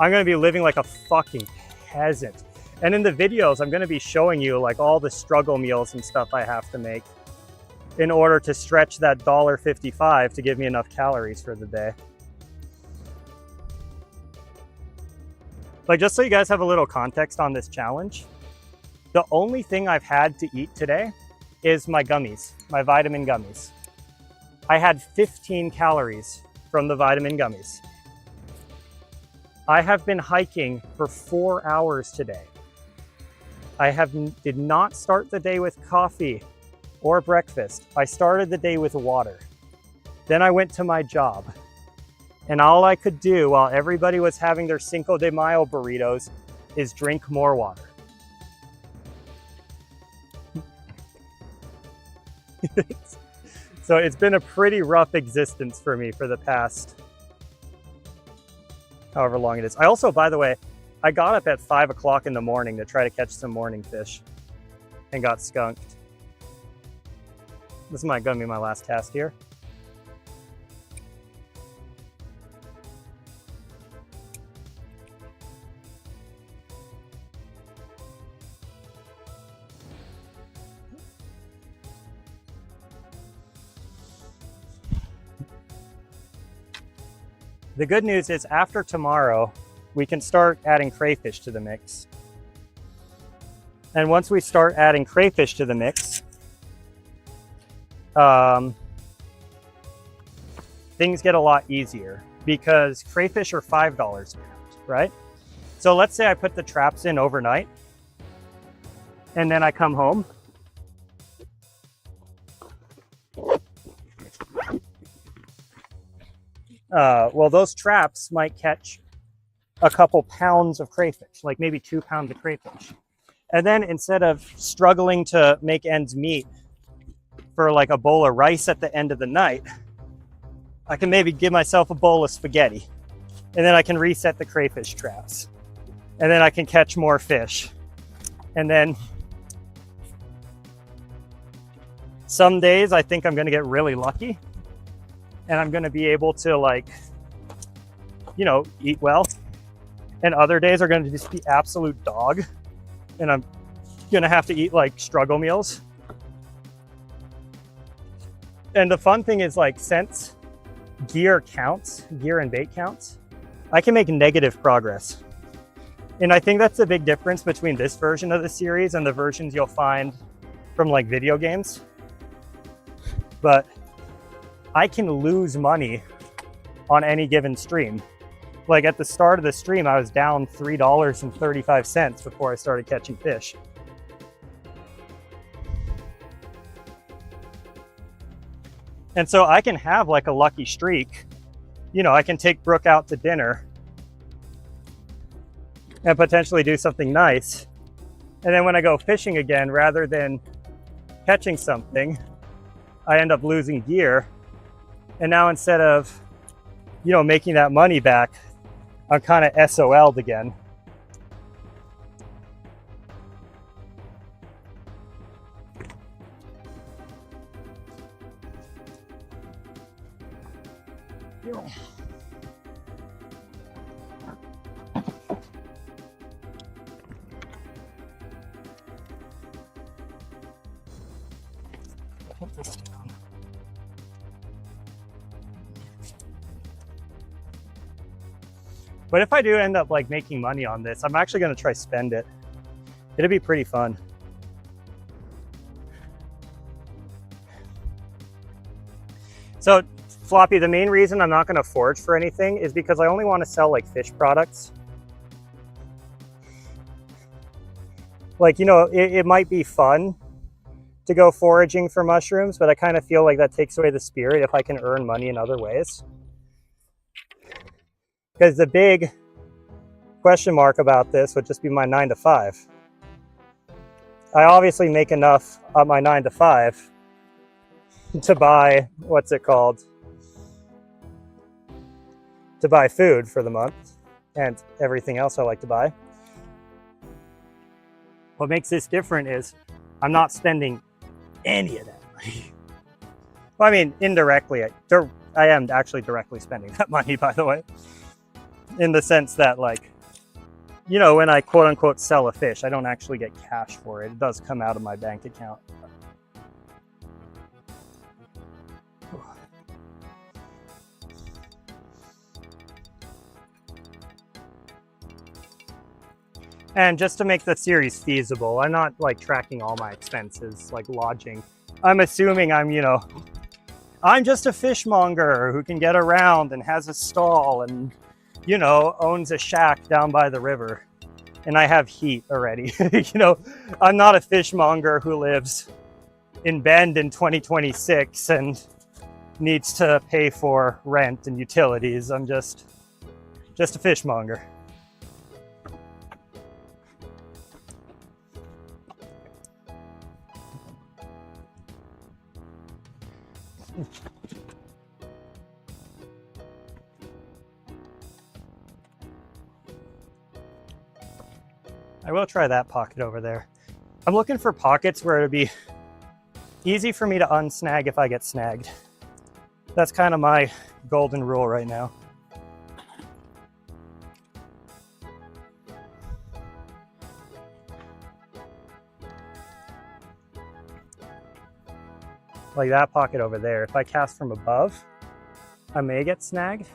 I'm gonna be living like a fucking peasant. And in the videos, I'm gonna be showing you like all the struggle meals and stuff I have to make in order to stretch that $1.55 to give me enough calories for the day. Like, just so you guys have a little context on this challenge, the only thing I've had to eat today is my gummies, my vitamin gummies. I had 15 calories from the vitamin gummies. I have been hiking for 4 hours today. I did not start the day with coffee or breakfast. I started the day with water. Then I went to my job. And all I could do while everybody was having their Cinco de Mayo burritos is drink more water. So it's been a pretty rough existence for me for the past however long it is. I also, by the way, I got up at 5 o'clock in the morning to try to catch some morning fish and got skunked. This is gonna be my last cast here. The good news is after tomorrow, we can start adding crayfish to the mix. And once we start adding crayfish to the mix, things get a lot easier because crayfish are $5 a pound, right? So let's say I put the traps in overnight and then I come home. Well, those traps might catch a couple pounds of crayfish, like maybe 2 pounds of crayfish. And then instead of struggling to make ends meet for like a bowl of rice at the end of the night, I can maybe give myself a bowl of spaghetti and then I can reset the crayfish traps and then I can catch more fish. And then some days I think I'm going to get really lucky and I'm going to be able to, like, you know, eat well. And other days are going to just be absolute dog. And I'm going to have to eat like struggle meals. And the fun thing is, like, since gear and bait counts, I can make negative progress. And I think that's the big difference between this version of the series and the versions you'll find from like video games. But I can lose money on any given stream. Like at the start of the stream, I was down $3.35 before I started catching fish. And so I can have like a lucky streak. You know, I can take Brooke out to dinner and potentially do something nice. And then when I go fishing again, rather than catching something, I end up losing gear. And now instead of, you know, making that money back, I'm kind of SOL'd again. Put this down. But if I do end up like making money on this, I'm actually going to try spend it. It'll be pretty fun. So Floppy, the main reason I'm not going to forage for anything is because I only want to sell like fish products. Like, you know, it might be fun to go foraging for mushrooms, but I kind of feel like that takes away the spirit if I can earn money in other ways. Because the big question mark about this would just be my 9 to 5. I obviously make enough on my 9 to 5 to buy, what's it called? To buy food for the month and everything else I like to buy. What makes this different is I'm not spending any of that money. Well, I mean, indirectly, I am actually directly spending that money, by the way. In the sense that, like, you know, when I quote unquote sell a fish, I don't actually get cash for it. It does come out of my bank account. And just to make the series feasible, I'm not like tracking all my expenses, like lodging. I'm assuming I'm, you know, I'm just a fishmonger who can get around and has a stall and, you know, owns a shack down by the river. And I have heat already. You know, I'm not a fishmonger who lives in Bend in 2026 and needs to pay for rent and utilities. I'm just a fishmonger. I will try that pocket over there. I'm looking for pockets where it'll be easy for me to unsnag if I get snagged. That's kind of my golden rule right now. Like that pocket over there. If I cast from above, I may get snagged,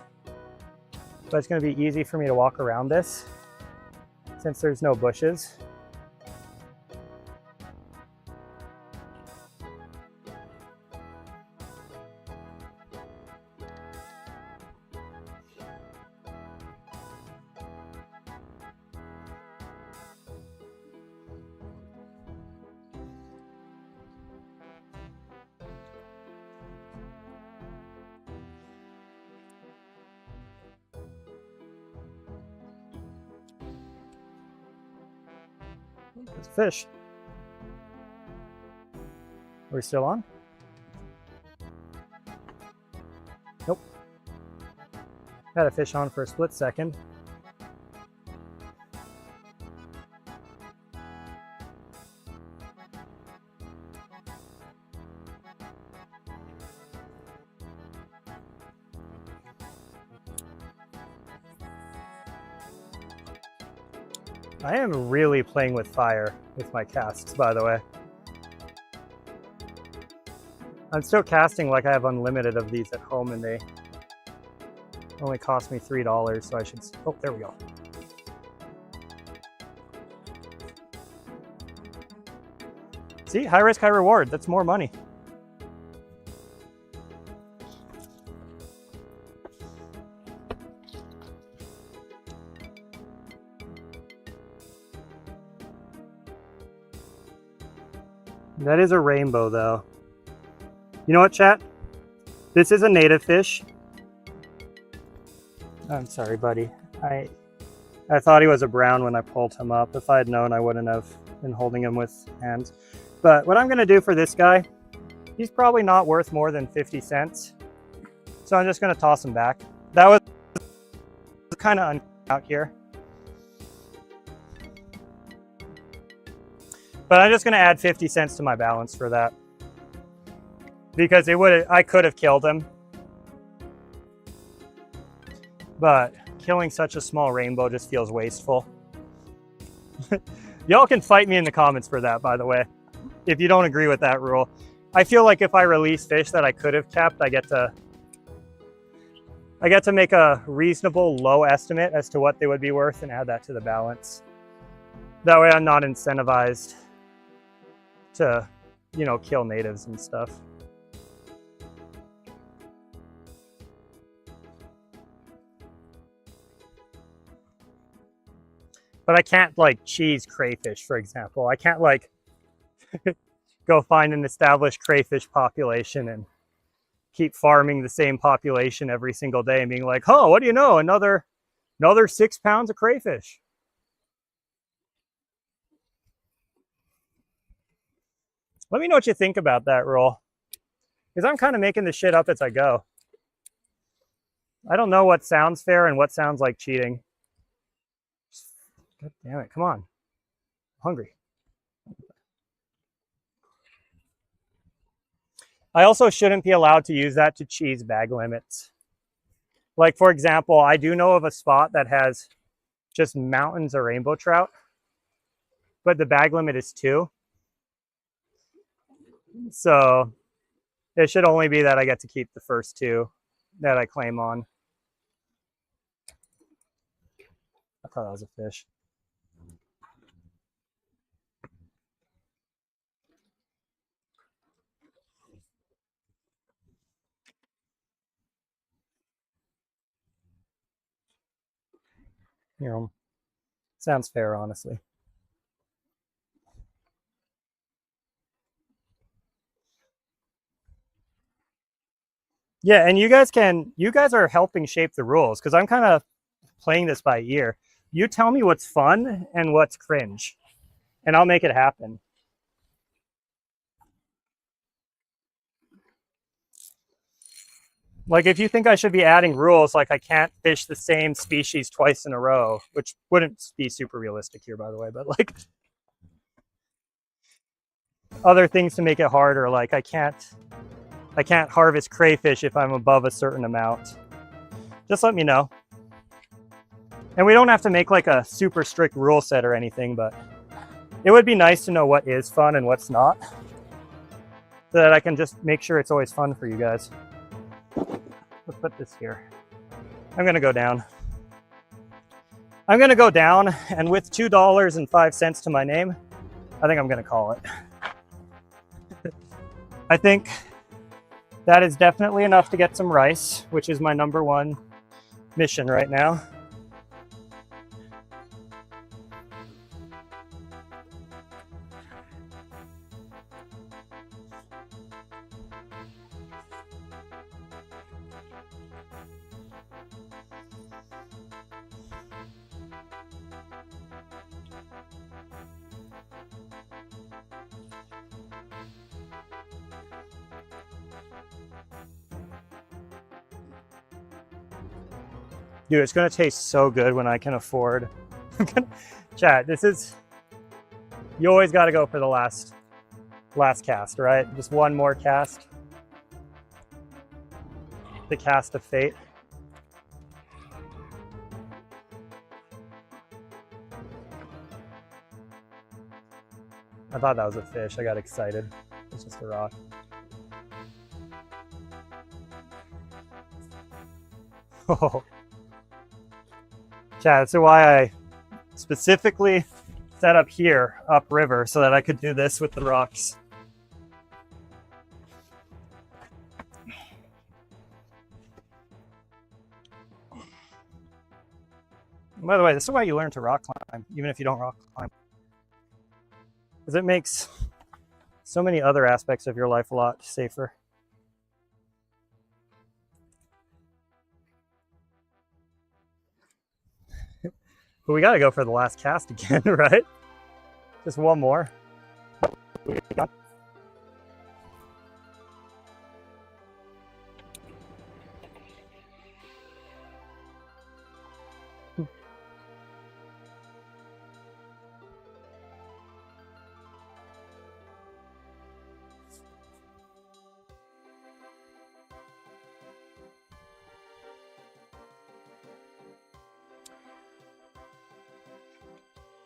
but it's going to be easy for me to walk around this since there's no bushes. There's a fish. Are we still on? Nope. Had a fish on for a split second. I am really playing with fire with my casts, by the way. I'm still casting like I have unlimited of these at home, and they only cost me $3, so I should... Oh, there we go. See, high risk, high reward. That's more money. That is a rainbow, though. You know what, chat? This is a native fish. I'm sorry, buddy. I thought he was a brown when I pulled him up. If I had known, I wouldn't have been holding him with hands. But what I'm going to do for this guy, He's probably not worth more than 50 cents. So I'm just gonna toss him back. That was kind of out here. But I'm just gonna add 50 cents to my balance for that. Because I could have killed him. But killing such a small rainbow just feels wasteful. Y'all can fight me in the comments for that, by the way, if you don't agree with that rule. I feel like if I release fish that I could have kept, I get to make a reasonable low estimate as to what they would be worth and add that to the balance. That way I'm not incentivized to, you know, kill natives and stuff. But I can't like cheese crayfish, for example. I can't like go find an established crayfish population and keep farming the same population every single day and being like, oh, what do you know? Another 6 pounds of crayfish. Let me know what you think about that rule. Because I'm kind of making this shit up as I go. I don't know what sounds fair and what sounds like cheating. God damn it, come on. I'm hungry. I also shouldn't be allowed to use that to cheese bag limits. Like, for example, I do know of a spot that has just mountains of rainbow trout, but the bag limit is 2. So it should only be that I get to keep the first 2 that I claim on. I thought that was a fish. You know, sounds fair, honestly. Yeah, and you guys are helping shape the rules because I'm kind of playing this by ear. You tell me what's fun and what's cringe, and I'll make it happen. Like, if you think I should be adding rules, like I can't fish the same species twice in a row, which wouldn't be super realistic here, by the way, but like other things to make it harder, like I can't harvest crayfish if I'm above a certain amount. Just let me know. And we don't have to make like a super strict rule set or anything, but it would be nice to know what is fun and what's not, so that I can just make sure it's always fun for you guys. Let's put this here. I'm gonna go down. I'm gonna go down, and with $2.05 to my name, I think I'm gonna call it. I think that is definitely enough to get some rice, which is my #1 mission right now. Dude, it's gonna taste so good when I can afford. Chat, you always gotta go for the last cast, right? Just one more cast. The cast of fate. I thought that was a fish. I got excited. It's just a rock. Oh. Chat, that's why I specifically set up here, upriver, so that I could do this with the rocks. By the way, this is why you learn to rock climb, even if you don't rock climb. Because it makes so many other aspects of your life a lot safer. But we gotta go for the last cast again, right? Just one more.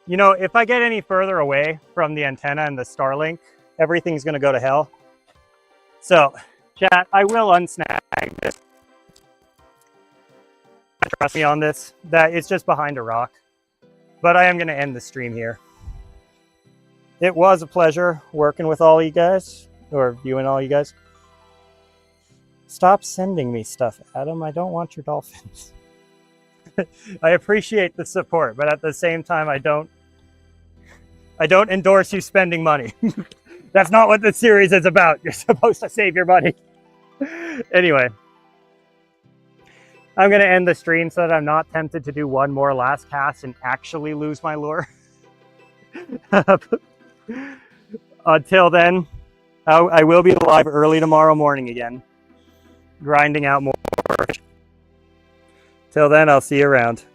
You know, if I get any further away from the antenna and the Starlink, everything's going to go to hell. So, chat, I will unsnag this. Trust me on this, that it's just behind a rock. But I am going to end the stream here. It was a pleasure working with all you guys, or viewing all you guys. Stop sending me stuff, Adam. I don't want your dolphins. I appreciate the support, but at the same time, I don't endorse you spending money. That's not what this series is about. You're supposed to save your money. Anyway, I'm going to end the stream so that I'm not tempted to do one more last cast and actually lose my lure. Until then, I will be live early tomorrow morning again, grinding out more. Till then, I'll see you around.